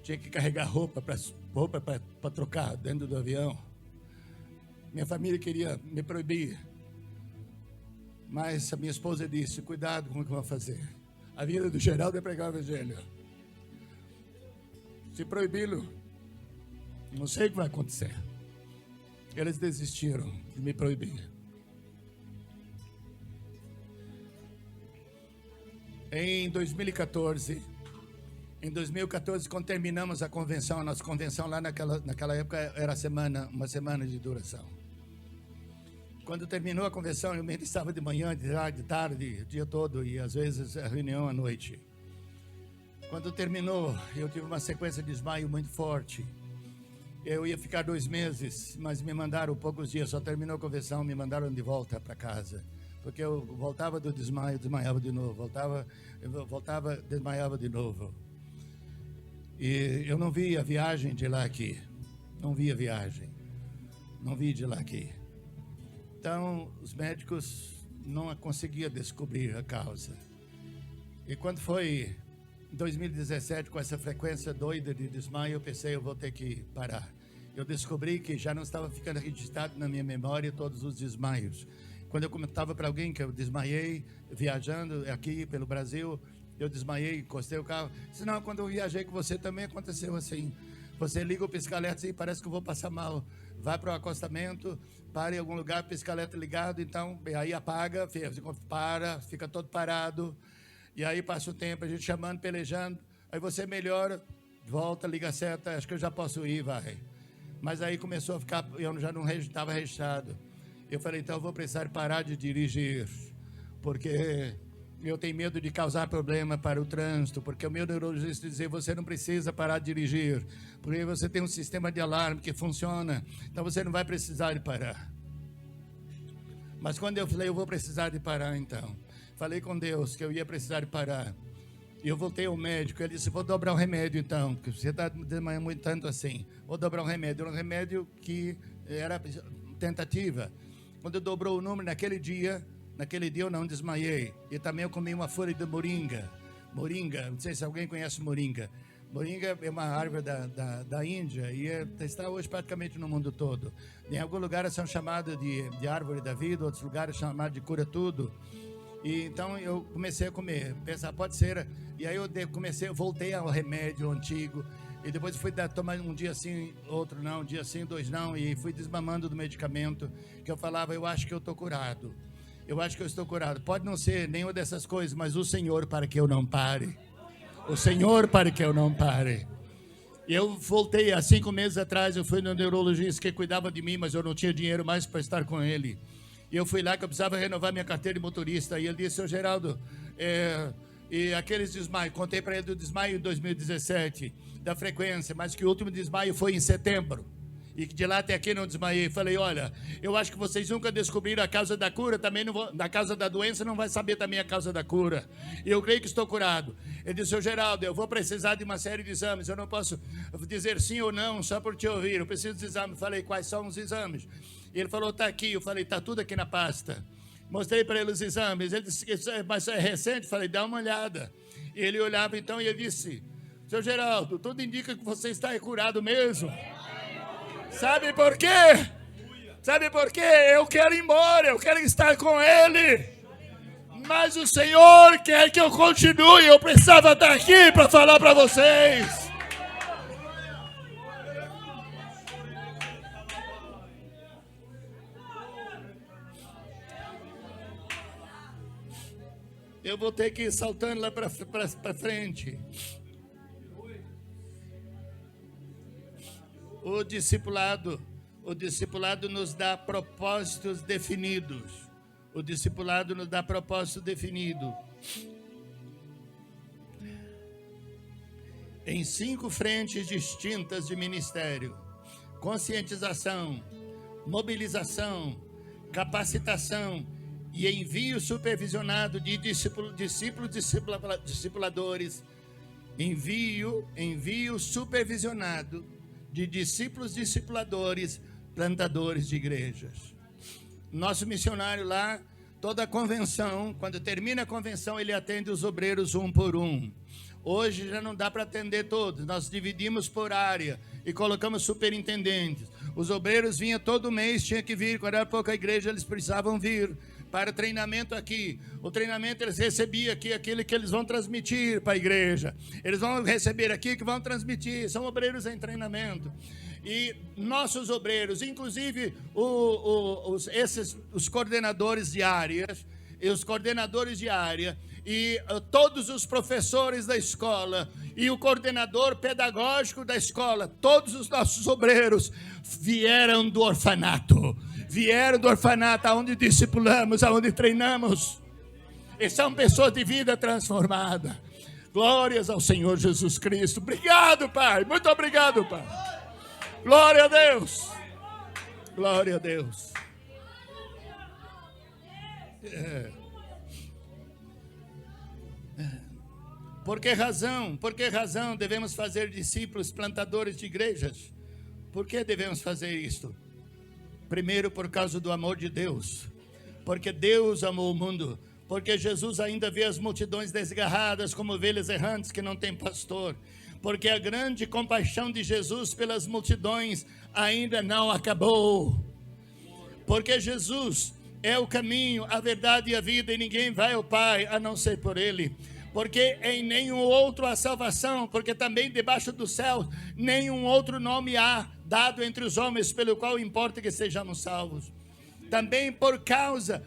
Tinha que carregar roupa para trocar dentro do avião. Minha família queria me proibir, mas a minha esposa disse: cuidado com o que eu vou fazer. A vida do Geraldo é pregar o evangelho. Se proibi-lo, não sei o que vai acontecer. Eles desistiram de me proibir. Em 2014, quando terminamos a convenção, a nossa convenção lá naquela época era uma semana de duração. Quando terminou a convenção, eu ministrava de manhã, de tarde, o dia todo, e às vezes a reunião à noite. Quando terminou, eu tive uma sequência de desmaio muito forte. Eu ia ficar 2 meses, mas me mandaram poucos dias, só terminou a convenção, me mandaram de volta para casa. Porque eu voltava do desmaio, desmaiava de novo, voltava, desmaiava de novo. E eu não vi a viagem de lá aqui. Não vi a viagem. Não vi de lá aqui. Então, os médicos não conseguiam descobrir a causa. E quando foi em 2017, com essa frequência doida de desmaio, eu pensei, eu vou ter que parar. Eu descobri que já não estava ficando registrado na minha memória todos os desmaios. Quando eu comentava para alguém que eu desmaiei, viajando aqui pelo Brasil, eu desmaiei, encostei o carro. Senão, quando eu viajei com você também aconteceu assim. Você liga o pisca-alerta e parece que eu vou passar mal. Vai para o acostamento, para em algum lugar, pisca-alerta ligado, então, aí apaga, fica todo parado. E aí passa o tempo, a gente chamando, pelejando. Aí você melhora, volta, liga a seta, acho que eu já posso ir, vai. Mas aí começou a ficar, eu já não estava registrado. Eu falei, então eu vou precisar parar de dirigir, porque eu tenho medo de causar problema para o trânsito, porque o meu neurologista dizia, você não precisa parar de dirigir, porque você tem um sistema de alarme que funciona, então você não vai precisar de parar. Mas quando eu falei, eu vou precisar de parar então, falei com Deus que eu ia precisar de parar, e eu voltei ao médico, ele disse, vou dobrar o remédio então, porque você está desmaiando muito tanto assim, vou dobrar o remédio, era um remédio que era tentativa. Quando dobrou o número, naquele dia eu não desmaiei. E também eu comi uma folha de moringa. Moringa, não sei se alguém conhece moringa. Moringa é uma árvore da Índia e está hoje praticamente no mundo todo. Em alguns lugares são chamados de árvore da vida, outros lugares chamados de cura-tudo. E então eu comecei a comer, pensar, pode ser. E aí eu voltei ao remédio antigo. E depois fui tomar um dia sim, outro não, um dia sim, dois não. E fui desmamando do medicamento, que eu falava, eu acho que eu estou curado. Eu acho que eu estou curado. Pode não ser nenhuma dessas coisas, mas o Senhor para que eu não pare. O Senhor para que eu não pare. E eu voltei, há 5 meses atrás, eu fui no neurologista que cuidava de mim, mas eu não tinha dinheiro mais para estar com ele. E eu fui lá que eu precisava renovar minha carteira de motorista. E ele disse, seu Geraldo, e aqueles desmaios, contei para ele do desmaio em 2017, da frequência, mas que o último desmaio foi em setembro. E que de lá até aqui não desmaiei. Falei, olha, eu acho que vocês nunca descobriram a causa da cura, também não vou, da causa da doença, não vai saber também a causa da cura. E eu creio que estou curado. Ele disse, seu Geraldo, eu vou precisar de uma série de exames, eu não posso dizer sim ou não só por te ouvir, eu preciso de exames. Falei, quais são os exames? E ele falou, está aqui. Eu falei, está tudo aqui na pasta. Mostrei para ele os exames. Ele disse, mas é recente? Falei, dá uma olhada. E ele olhava então e ele disse, seu Geraldo, tudo indica que você está curado mesmo. Sabe por quê? Sabe por quê? Eu quero ir embora, eu quero estar com ele. Mas o Senhor quer que eu continue. Eu precisava estar aqui para falar para vocês. Eu vou ter que ir saltando lá para frente. O discipulado nos dá propósitos definidos. O discipulado nos dá propósito definido. Em 5 frentes distintas de ministério: conscientização, mobilização, capacitação e envio supervisionado de discipuladores. Envio supervisionado de discipuladores, plantadores de igrejas. Nosso missionário lá, toda a convenção, quando termina a convenção, ele atende os obreiros um por um. Hoje já não dá para atender todos, nós dividimos por área e colocamos superintendentes. Os obreiros vinham todo mês, tinha que vir, quando era pouca igreja, eles precisavam vir para treinamento aqui. O treinamento eles recebiam aqui aquilo que eles vão transmitir para a igreja. Eles vão receber aqui que vão transmitir. São obreiros em treinamento. E nossos obreiros, inclusive os coordenadores de áreas, e todos os professores da escola e o coordenador pedagógico da escola, todos os nossos obreiros vieram do orfanato. Vieram do orfanato, onde discipulamos, onde treinamos. E são pessoas de vida transformada. Glórias ao Senhor Jesus Cristo. Obrigado, Pai. Muito obrigado, Pai. Glória a Deus. Glória a Deus. Por que razão? Por que razão devemos fazer discípulos plantadores de igrejas? Por que devemos fazer isto? Primeiro, por causa do amor de Deus. Porque Deus amou o mundo. Porque Jesus ainda vê as multidões desgarradas como ovelhas errantes que não têm pastor. Porque a grande compaixão de Jesus pelas multidões ainda não acabou. Porque Jesus é o caminho, a verdade e a vida, e ninguém vai ao Pai a não ser por Ele. Porque em nenhum outro há salvação, porque também debaixo do céu nenhum outro nome há dado entre os homens pelo qual importa que sejamos salvos. Também por causa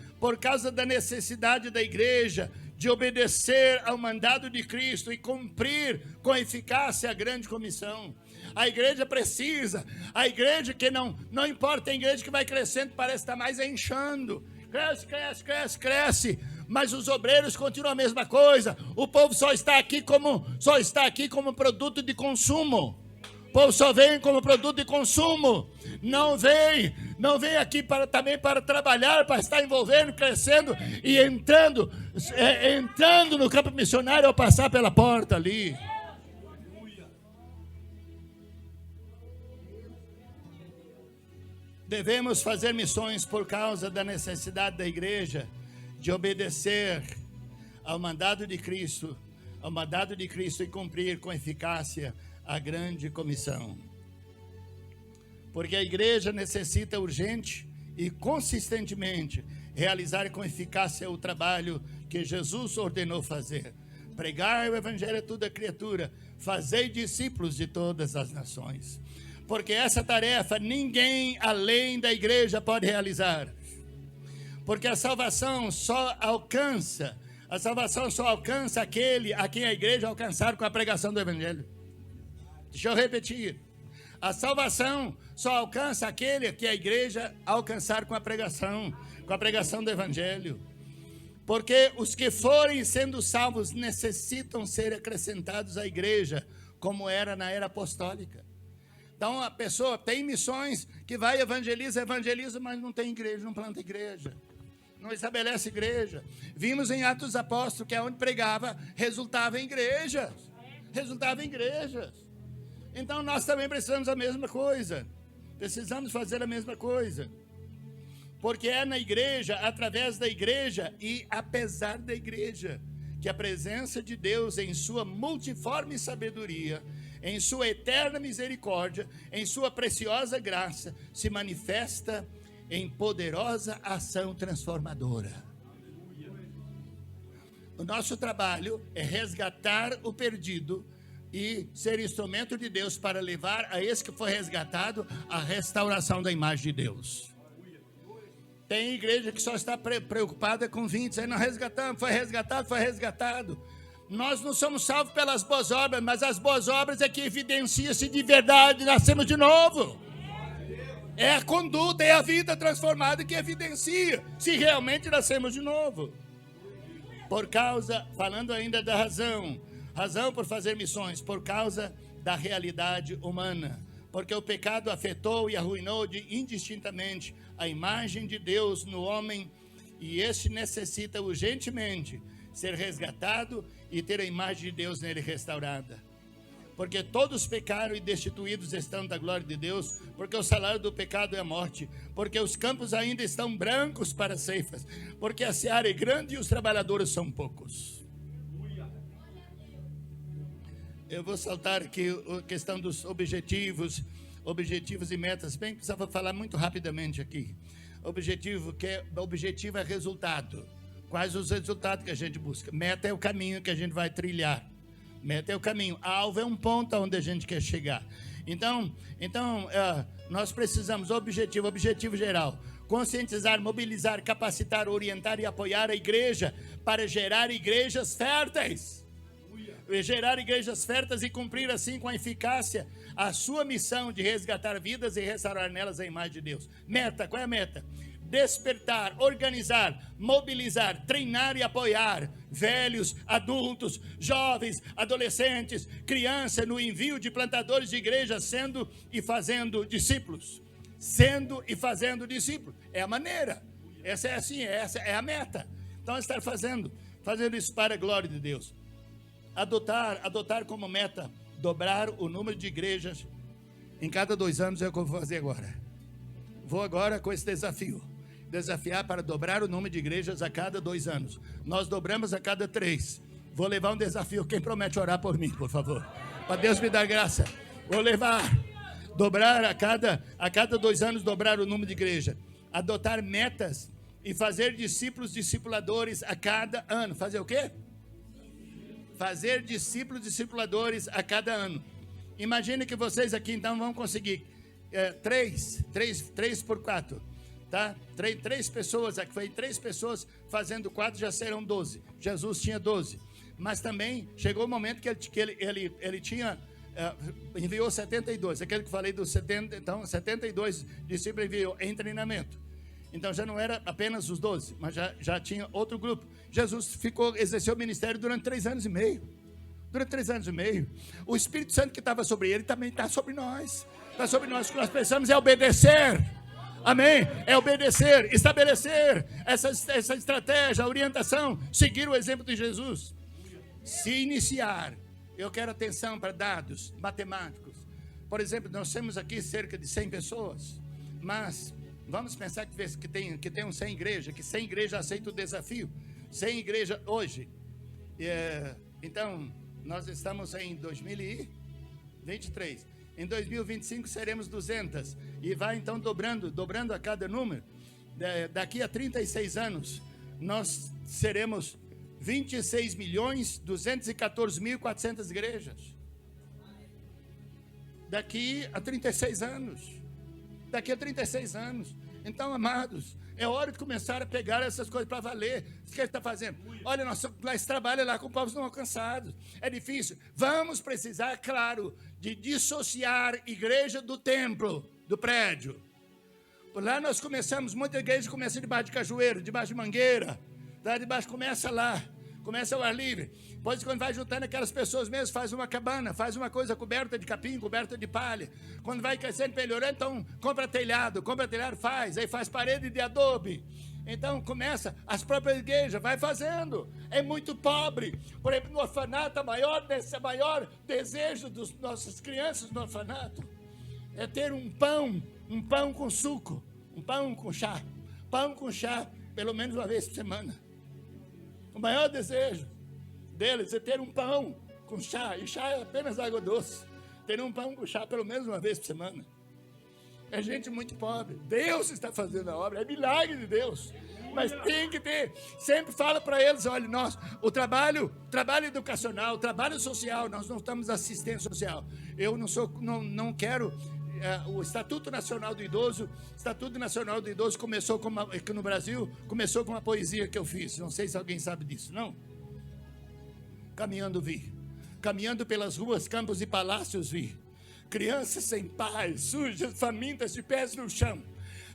da necessidade da igreja de obedecer ao mandado de Cristo e cumprir com eficácia a grande comissão. A igreja precisa, a igreja que não importa, a igreja que vai crescendo, parece estar mais inchando. Cresce, mas os obreiros continuam a mesma coisa. O povo só está aqui como produto de consumo. O povo só vem como produto de consumo. Não vem aqui também para trabalhar, para estar envolvendo, crescendo e entrando no campo missionário ao passar pela porta ali. Devemos fazer missões por causa da necessidade da igreja de obedecer ao mandado de Cristo e cumprir com eficácia a grande comissão. Porque a igreja necessita urgente e consistentemente realizar com eficácia o trabalho que Jesus ordenou fazer. Pregar o evangelho a toda criatura, fazei discípulos de todas as nações. Porque essa tarefa ninguém além da igreja pode realizar. Porque a salvação só alcança aquele a quem a igreja alcançar com a pregação do evangelho. Deixa eu repetir. A salvação só alcança aquele que a igreja alcançar com a pregação do evangelho. Porque os que forem sendo salvos necessitam ser acrescentados à igreja, como era na era apostólica. Então a pessoa tem missões que vai evangeliza, mas não tem igreja, não planta igreja, não estabelece igreja. Vimos em Atos dos Apóstolos que onde pregava resultava em igrejas. Então nós também precisamos a mesma coisa. Precisamos fazer a mesma coisa. Porque é na igreja, através da igreja e apesar da igreja, que a presença de Deus em sua multiforme sabedoria, em sua eterna misericórdia, em sua preciosa graça, se manifesta em poderosa ação transformadora. O nosso trabalho é resgatar o perdido e ser instrumento de Deus para levar a esse que foi resgatado a restauração da imagem de Deus. Tem igreja que só está preocupada com 20, aí nós resgatamos, foi resgatado. Nós não somos salvos pelas boas obras, mas as boas obras é que evidencia se de verdade nascemos de novo. É a conduta, é a vida transformada que evidencia se realmente nascemos de novo. Falando ainda da razão por fazer missões, por causa da realidade humana. Porque o pecado afetou e arruinou indistintamente a imagem de Deus no homem, e este necessita urgentemente ser resgatado e ter a imagem de Deus nele restaurada. Porque todos pecaram e destituídos estão da glória de Deus, porque o salário do pecado é a morte, porque os campos ainda estão brancos para ceifas, porque a seara é grande e os trabalhadores são poucos. Eu vou saltar aqui a questão dos objetivos e metas, bem que precisava falar muito rapidamente aqui. Objetivo é resultado. Quais os resultados que a gente busca? Meta é o caminho que a gente vai trilhar. Meta é o caminho. Alvo é um ponto onde a gente quer chegar. Então nós precisamos, objetivo geral, conscientizar, mobilizar, capacitar, orientar e apoiar a igreja para gerar igrejas férteis. Gerar igrejas férteis e cumprir assim com a eficácia a sua missão de resgatar vidas e restaurar nelas a imagem de Deus. Meta, qual é a meta? Despertar, organizar, mobilizar, treinar e apoiar velhos, adultos, jovens, adolescentes, crianças no envio de plantadores de igreja, sendo e fazendo discípulos. É a maneira. Essa é a meta. Então estar fazendo isso para a glória de Deus. adotar como meta dobrar o número de igrejas em cada 2 anos. É o que eu vou fazer agora. Vou agora com esse desafio. Desafiar para dobrar o número de igrejas a cada 2 anos. Nós dobramos a cada 3. Vou levar um desafio. Quem promete orar por mim, por favor? Para Deus me dar graça. Vou levar. Dobrar a cada 2 anos, dobrar o número de igreja. Adotar metas e fazer discípulos discipuladores a cada ano. Fazer o quê? Fazer discípulos discipuladores a cada ano. Imagine que vocês aqui então vão conseguir 3 por 4. Tá? 3 pessoas, aqui foi 3 pessoas fazendo 4, já serão 12. Jesus tinha 12. Mas também chegou o momento que ele tinha, enviou 72. Aquele que falei dos 70, então 72 discípulos enviou em treinamento. Então já não era apenas os 12, mas já tinha outro grupo. Jesus exerceu o ministério durante 3 anos e meio. Durante 3 anos e meio. O Espírito Santo que estava sobre ele também está sobre nós. Está sobre nós. O que nós precisamos é obedecer. Amém? É obedecer, estabelecer essa estratégia, a orientação, seguir o exemplo de Jesus. Se iniciar, eu quero atenção para dados matemáticos. Por exemplo, nós temos aqui cerca de 100 pessoas, mas vamos pensar que tem 100 igrejas, que 100 igrejas aceitam o desafio. 100 igrejas hoje. Então, nós estamos em 2023. Em 2025 seremos 200 e vai então dobrando a cada número. Daqui a 36 anos nós seremos 26.214.400 igrejas. Daqui a 36 anos. Daqui a 36 anos. Então, amados, é hora de começar a pegar essas coisas para valer. O que ele está fazendo? Olha, nós trabalhamos lá com povos não alcançados. É difícil. Vamos precisar, claro, de dissociar igreja do templo, do prédio. Por lá nós começamos, muita igreja começa debaixo de cajueiro, debaixo de mangueira. Lá debaixo começa lá. Começa ao ar livre. Depois, quando vai juntando aquelas pessoas mesmo, faz uma cabana, faz uma coisa coberta de capim, coberta de palha. Quando vai crescendo, melhorando, então compra telhado, faz. Aí faz parede de adobe. Então começa, as próprias igrejas, vai fazendo. É muito pobre. Por exemplo, no orfanato, o maior desejo das nossas crianças no orfanato é ter um pão com suco, um pão com chá. Pão com chá, pelo menos uma vez por semana. O maior desejo deles é ter um pão com chá, e chá é apenas água doce. Ter um pão com chá pelo menos uma vez por semana. É gente muito pobre. Deus está fazendo a obra, é milagre de Deus. Mas tem que ter. Sempre fala para eles: olha, o trabalho educacional, o trabalho social, nós não estamos assistência social. Eu não quero. O Estatuto Nacional do Idoso, começou aqui no Brasil, começou com uma poesia que eu fiz. Não sei se alguém sabe disso, não? Caminhando pelas ruas, campos e palácios vi. Crianças sem paz, sujas, famintas, de pés no chão,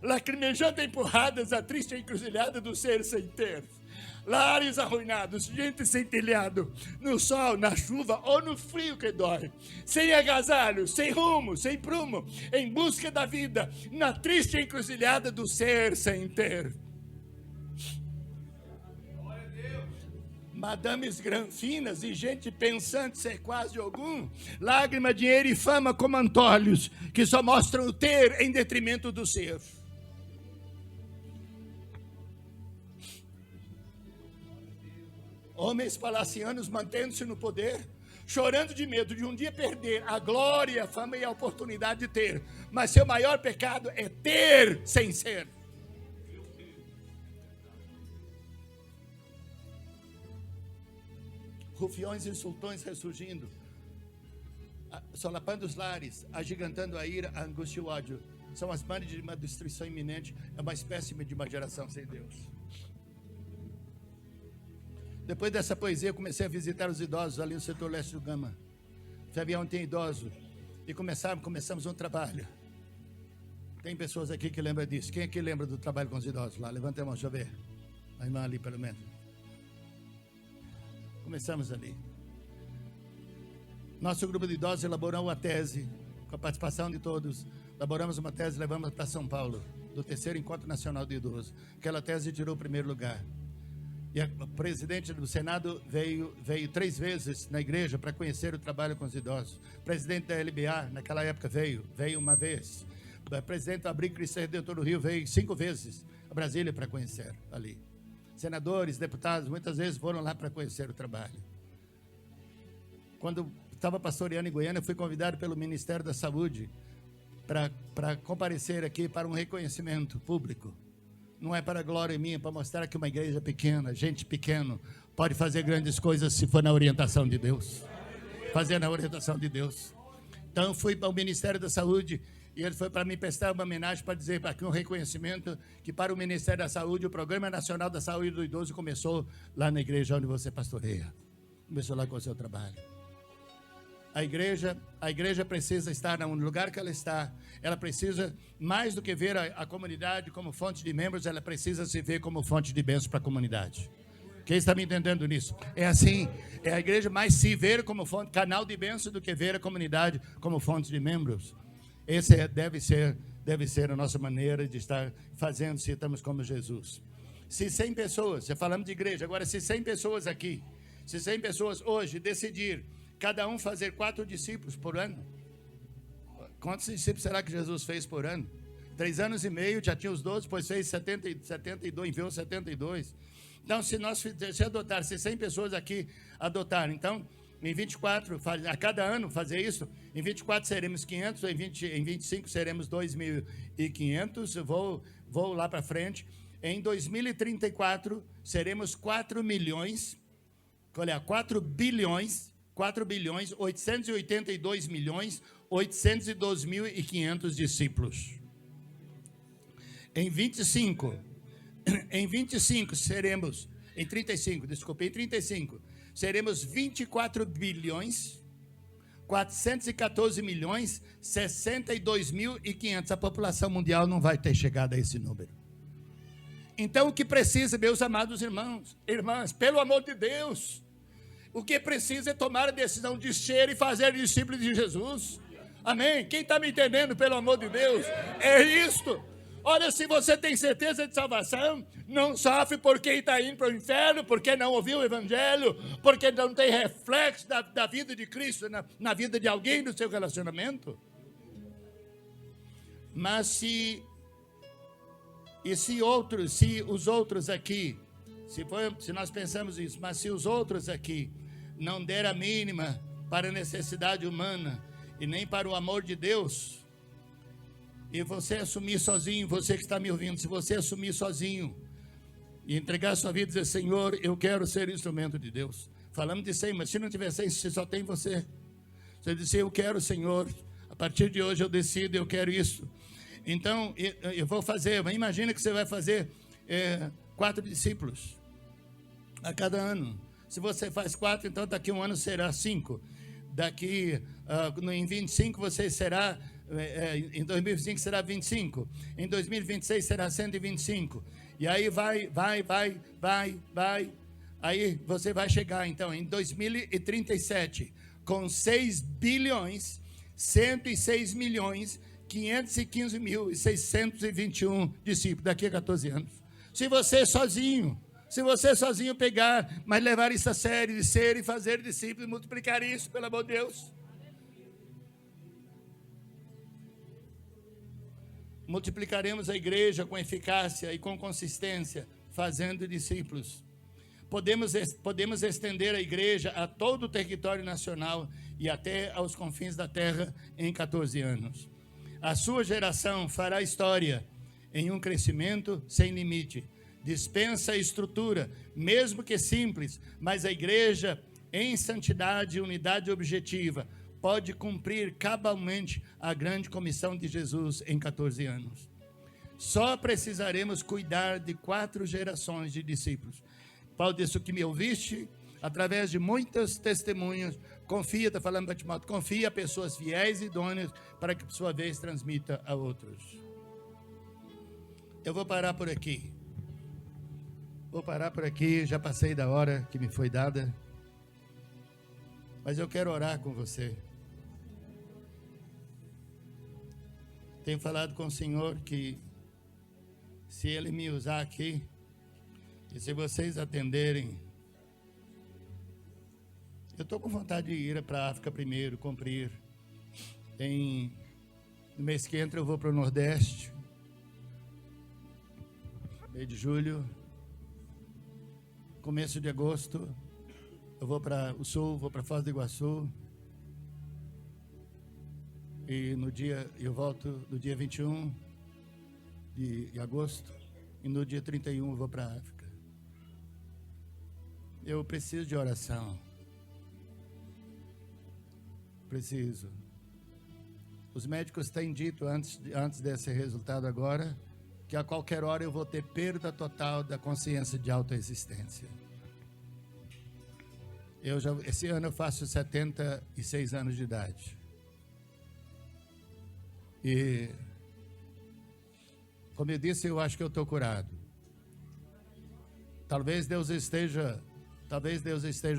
lacrimejando empurradas a triste encruzilhada do ser sem ter. Lares arruinados, gente sem telhado, no sol, na chuva ou no frio que dói, sem agasalho, sem rumo, sem prumo, em busca da vida, na triste encruzilhada do ser sem ter. Madames granfinas e gente pensante ser quase algum, lágrima, dinheiro e fama como antolhos, que só mostram o ter em detrimento do ser. Homens palacianos mantendo-se no poder, chorando de medo de um dia perder a glória, a fama e a oportunidade de ter. Mas seu maior pecado é ter sem ser. Rufiões e sultões ressurgindo, solapando os lares, agigantando a ira, a angústia e o ódio. São as bandas de uma destruição iminente. É uma espécie de uma geração sem Deus. Depois dessa poesia, eu comecei a visitar os idosos ali no setor leste do Gama. Sabia onde tem idoso. E começamos um trabalho. Tem pessoas aqui que lembram disso. Quem aqui lembra do trabalho com os idosos lá? Levanta a mão, deixa eu ver. A irmã ali, pelo menos. Começamos ali. Nosso grupo de idosos elaborou uma tese, com a participação de todos. Elaboramos uma tese e levamos para São Paulo, do 3º Encontro Nacional de Idosos. Aquela tese tirou o primeiro lugar. E o presidente do Senado veio 3 vezes na igreja para conhecer o trabalho com os idosos. O presidente da LBA, naquela época, veio uma vez. O presidente do Abrigo Cristão Redentor do Rio veio 5 vezes a Brasília para conhecer ali. Senadores, deputados, muitas vezes foram lá para conhecer o trabalho. Quando estava pastoreando em Goiânia, fui convidado pelo Ministério da Saúde para comparecer aqui para um reconhecimento público. Não é para glória minha, para mostrar que uma igreja pequena, gente pequena, pode fazer grandes coisas se for na orientação de Deus. Fazer na orientação de Deus. Então, eu fui para o Ministério da Saúde e ele foi para me prestar uma homenagem para dizer aqui um reconhecimento que para o Ministério da Saúde, o Programa Nacional da Saúde do Idoso começou lá na igreja onde você pastoreia. Começou lá com o seu trabalho. A igreja precisa estar no lugar que ela está. Ela precisa, mais do que ver a comunidade como fonte de membros, ela precisa se ver como fonte de bênção para a comunidade. Quem está me entendendo nisso? É assim, é a igreja mais se ver como fonte, canal de bênção do que ver a comunidade como fonte de membros. Essa deve ser a nossa maneira de estar fazendo se estamos como Jesus. Se 100 pessoas, já falamos de igreja, agora se 100 pessoas aqui, se 100 pessoas hoje decidir cada um fazer 4 discípulos por ano. Quantos discípulos será que Jesus fez por ano? 3 anos e meio, já tinha os 12, depois fez 72, enviou 72. Então, se adotar, se 100 pessoas aqui adotarem, então, em 24, a cada ano fazer isso, em 24 seremos 500, em 25 seremos 2.500, eu vou lá para frente. Em 2034, seremos 4 bilhões, 882 milhões, 812.500 discípulos. Em 35 seremos, em 35, seremos 24 bilhões, 414 milhões, 62.500. A população mundial não vai ter chegado a esse número. Então, o que precisa, meus amados irmãos, irmãs, pelo amor de Deus, o que precisa é tomar a decisão de ser e fazer discípulos de Jesus. Amém? Quem está me entendendo, pelo amor de Deus? É isto. Olha, se você tem certeza de salvação, não sofre porque está indo para o inferno, porque não ouviu o evangelho, porque não tem reflexo da vida de Cristo na vida de alguém, no seu relacionamento. Mas se os outros aqui, se nós pensamos isso, mas se os outros aqui não der a mínima para a necessidade humana e nem para o amor de Deus, e você assumir sozinho, você que está me ouvindo, se você assumir sozinho e entregar a sua vida e dizer: Senhor, eu quero ser instrumento de Deus. Falamos de 100, mas se não tiver 100, se só tem você. Você diz: eu quero, Senhor, a partir de hoje eu decido, eu quero isso. Então, eu vou fazer, imagina que você vai fazer 4 discípulos a cada ano. Se você faz 4, então daqui a um ano será 5. Em 25 você será, em 2025 será 25. Em 2026 será 125. E aí vai. Aí você vai chegar, então, em 2037, com 6 bilhões, 106 milhões, 515.621 discípulos, daqui a 14 anos. Se você sozinho pegar, mas levar isso a sério, de ser e fazer discípulos, multiplicar isso, pelo amor de Deus. Multiplicaremos a igreja com eficácia e com consistência, fazendo discípulos. Podemos estender a igreja a todo o território nacional e até aos confins da terra em 14 anos. A sua geração fará história em um crescimento sem limite. Dispensa a estrutura, mesmo que simples, mas a igreja, em santidade e unidade objetiva, pode cumprir cabalmente a grande comissão de Jesus em 14 anos. Só precisaremos cuidar de 4 gerações de discípulos. Paulo disse: o que me ouviste, através de muitas testemunhas, confia, está falando para Timóteo, confia a pessoas fiéis e idôneas, para que por sua vez transmita a outros. Eu vou parar por aqui. Já passei da hora que me foi dada. Mas eu quero orar com você. Tenho falado com o Senhor que, se Ele me usar aqui, E se vocês atenderem, eu estou com vontade de ir para a África primeiro, cumprir. No mês que entra eu vou para o Nordeste, mês de julho, começo de agosto, eu vou para o Sul, vou para Foz do Iguaçu. E eu volto no dia 21 de agosto, e no dia 31 eu vou para a África. Eu preciso de oração. Preciso. Os médicos têm dito antes desse resultado agora, que a qualquer hora eu vou ter perda total da consciência de autoexistência. Esse ano eu faço 76 anos de idade. E, como eu disse, eu acho que eu estou curado. Talvez Deus esteja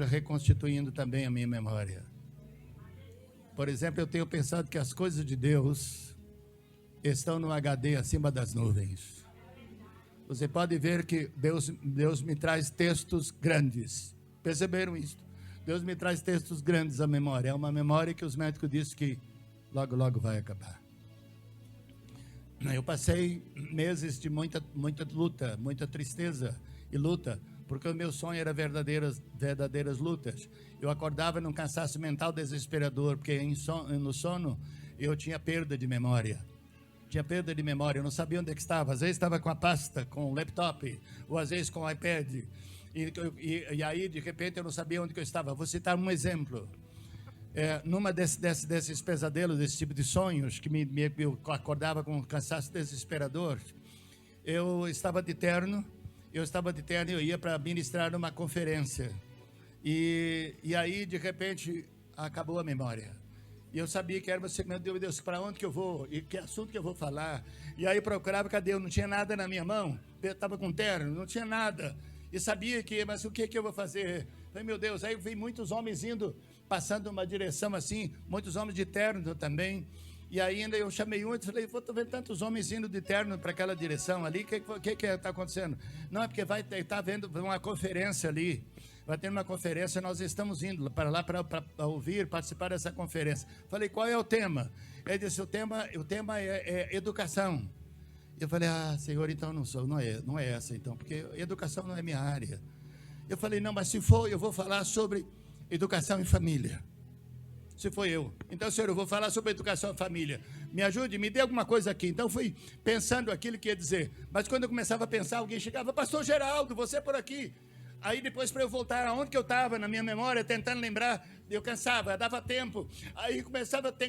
reconstituindo também a minha memória. Por exemplo, eu tenho pensado que as coisas de Deus estão no HD acima das nuvens. Você pode ver que Deus me traz textos grandes. Perceberam isso? Deus me traz textos grandes à memória. É uma memória que os médicos dizem que logo, logo vai acabar. Eu passei meses de muita luta, muita tristeza e luta, porque o meu sonho era verdadeiras lutas. Eu acordava num cansaço mental desesperador, porque no sono eu tinha perda de memória. Eu não sabia onde é que estava. Às vezes estava com a pasta, com o laptop, ou às vezes com o iPad. E aí, de repente, eu não sabia onde que eu estava. Vou citar um exemplo. Numa desses pesadelos, desse tipo de sonhos, que eu acordava com um cansaço desesperador, eu estava de terno e eu ia para ministrar numa conferência. E aí, de repente, acabou a memória. E eu sabia que era meu Deus, para onde que eu vou? E que assunto que eu vou falar? E aí procurava, cadê? Eu não tinha nada na minha mão. Eu estava com terno, não tinha nada. E sabia mas o que eu vou fazer? Falei, meu Deus, aí vi muitos homens passando uma direção assim, muitos homens de terno também. E ainda eu chamei um e falei, estou vendo tantos homens indo de terno para aquela direção ali, o que está acontecendo? Não, é porque vai estar vendo uma conferência ali. Vai ter uma conferência, nós estamos indo para lá para ouvir, participar dessa conferência. Falei, qual é o tema? Ele disse, o tema é educação. Eu falei, Senhor, então não é essa então, porque educação não é minha área. Eu falei, não, mas se for, eu vou falar sobre educação em família. Se for eu. Então, Senhor, eu vou falar sobre educação em família. Me ajude, me dê alguma coisa aqui. Então, fui pensando aquilo que ia dizer. Mas quando eu começava a pensar, alguém chegava, pastor Geraldo, você por aqui. Aí depois, para eu voltar aonde que eu estava, na minha memória, tentando lembrar, eu cansava, dava tempo. Aí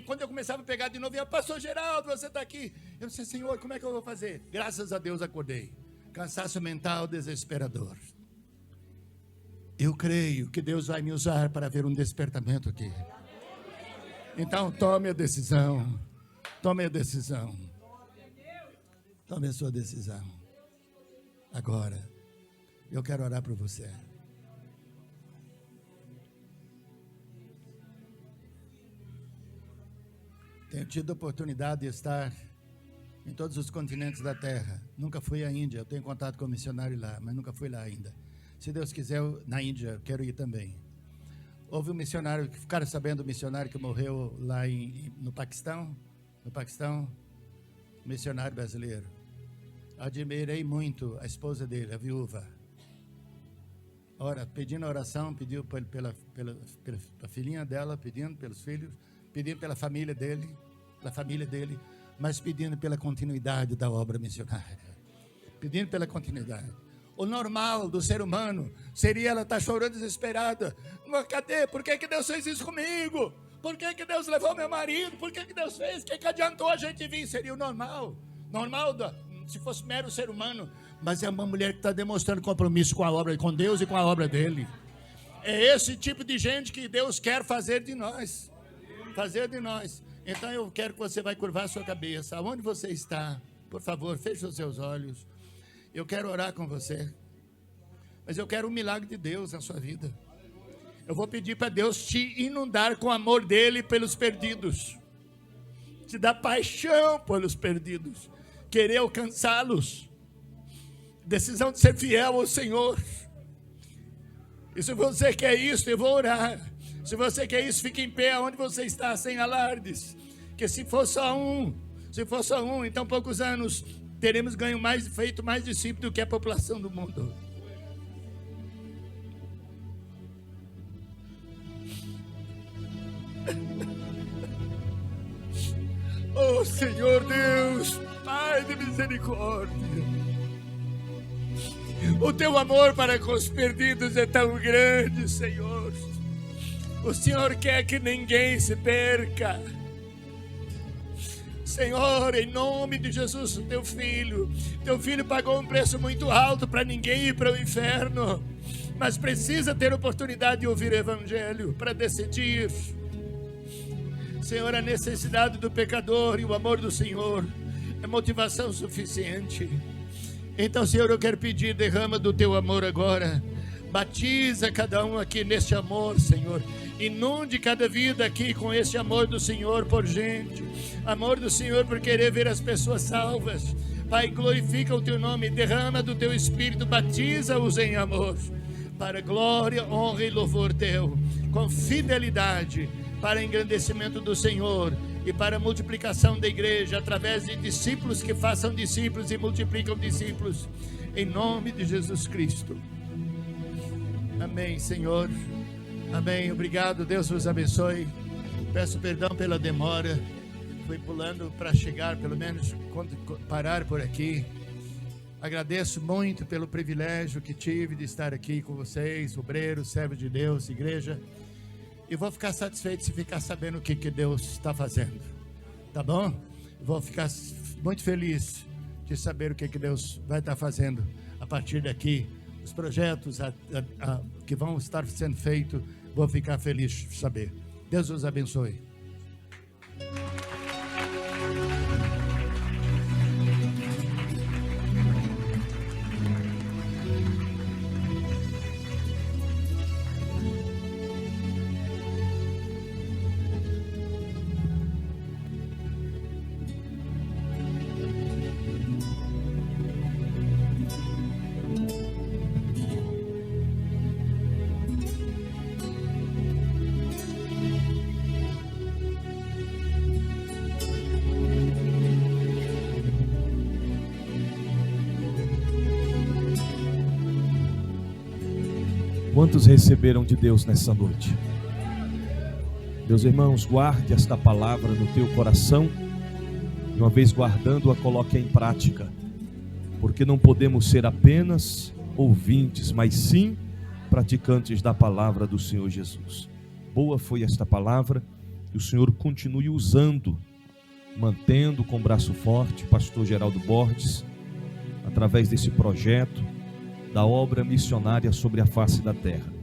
quando eu começava a pegar de novo, eu, pastor Geraldo, você está aqui. Eu disse, Senhor, como é que eu vou fazer? Graças a Deus acordei. Cansaço mental desesperador. Eu creio que Deus vai me usar para ver um despertamento aqui. Então, tome a decisão. Tome a decisão. Tome a sua decisão. Agora. Eu quero orar por você. Tenho tido a oportunidade de estar em todos os continentes da terra. Nunca fui à Índia. Eu tenho contato com o missionário lá, mas nunca fui lá ainda. Se Deus quiser, na Índia, eu quero ir também. Houve um missionário, ficaram sabendo do missionário que morreu lá no Paquistão? Missionário brasileiro. Admirei muito a esposa dele, a viúva. Ora, pedindo oração, pediu pela filhinha dela, pedindo pelos filhos, pedindo pela família dele, mas pedindo pela continuidade da obra missionária. Pedindo pela continuidade. O normal do ser humano seria ela estar chorando desesperada. Mas cadê? Por que Deus fez isso comigo? Por que Deus levou meu marido? Por que Deus fez? O que adiantou a gente vir? Seria o normal. Se fosse mero ser humano. Mas é uma mulher que está demonstrando compromisso com a obra, com Deus e com a obra dele. É esse tipo de gente que Deus quer fazer de nós. Então eu quero que você vai curvar a sua cabeça. Aonde você está, por favor, feche os seus olhos. Eu quero orar com você. Mas eu quero um milagre de Deus na sua vida. Eu vou pedir para Deus te inundar com o amor dele pelos perdidos. Te dar paixão pelos perdidos. Querer alcançá-los. Decisão de ser fiel ao Senhor. E se você quer isso, eu vou orar. Se você quer isso, fique em pé onde você está, sem alardes. Que se for só um, em tão poucos anos, teremos feito mais discípulos do que a população do mundo. Oh Senhor Deus, Pai de misericórdia, o teu amor para com os perdidos é tão grande, Senhor. O Senhor quer que ninguém se perca. Senhor, em nome de Jesus, teu filho pagou um preço muito alto para ninguém ir para o inferno, mas precisa ter oportunidade de ouvir o Evangelho para decidir. Senhor, a necessidade do pecador e o amor do Senhor é motivação suficiente. Então, Senhor, eu quero pedir, derrama do teu amor agora. Batiza cada um aqui neste amor, Senhor. Inunde cada vida aqui com esse amor do Senhor por gente. Amor do Senhor por querer ver as pessoas salvas. Pai, glorifica o teu nome. Derrama do teu Espírito. Batiza-os em amor. Para glória, honra e louvor teu. Com fidelidade. Para engrandecimento do Senhor e para a multiplicação da igreja através de discípulos que façam discípulos e multiplicam discípulos, em nome de Jesus Cristo. Amém, Senhor. Amém. Obrigado, Deus vos abençoe. Peço perdão pela demora, fui pulando para chegar, pelo menos parar por aqui. Agradeço muito pelo privilégio que tive de estar aqui com vocês, obreiros, servos de Deus, igreja. E vou ficar satisfeito se ficar sabendo o que Deus está fazendo, tá bom? Vou ficar muito feliz de saber o que Deus vai estar fazendo a partir daqui. Os projetos que vão estar sendo feitos, vou ficar feliz de saber. Deus os abençoe. Quantos receberam de Deus nessa noite? Meus irmãos, guarde esta palavra no teu coração. E uma vez guardando-a, coloque em prática. Porque não podemos ser apenas ouvintes, mas sim praticantes da palavra do Senhor Jesus. Boa foi esta palavra. E o Senhor continue usando, mantendo com o braço forte o pastor Geraldo Borges, através desse projeto da obra missionária sobre a face da terra.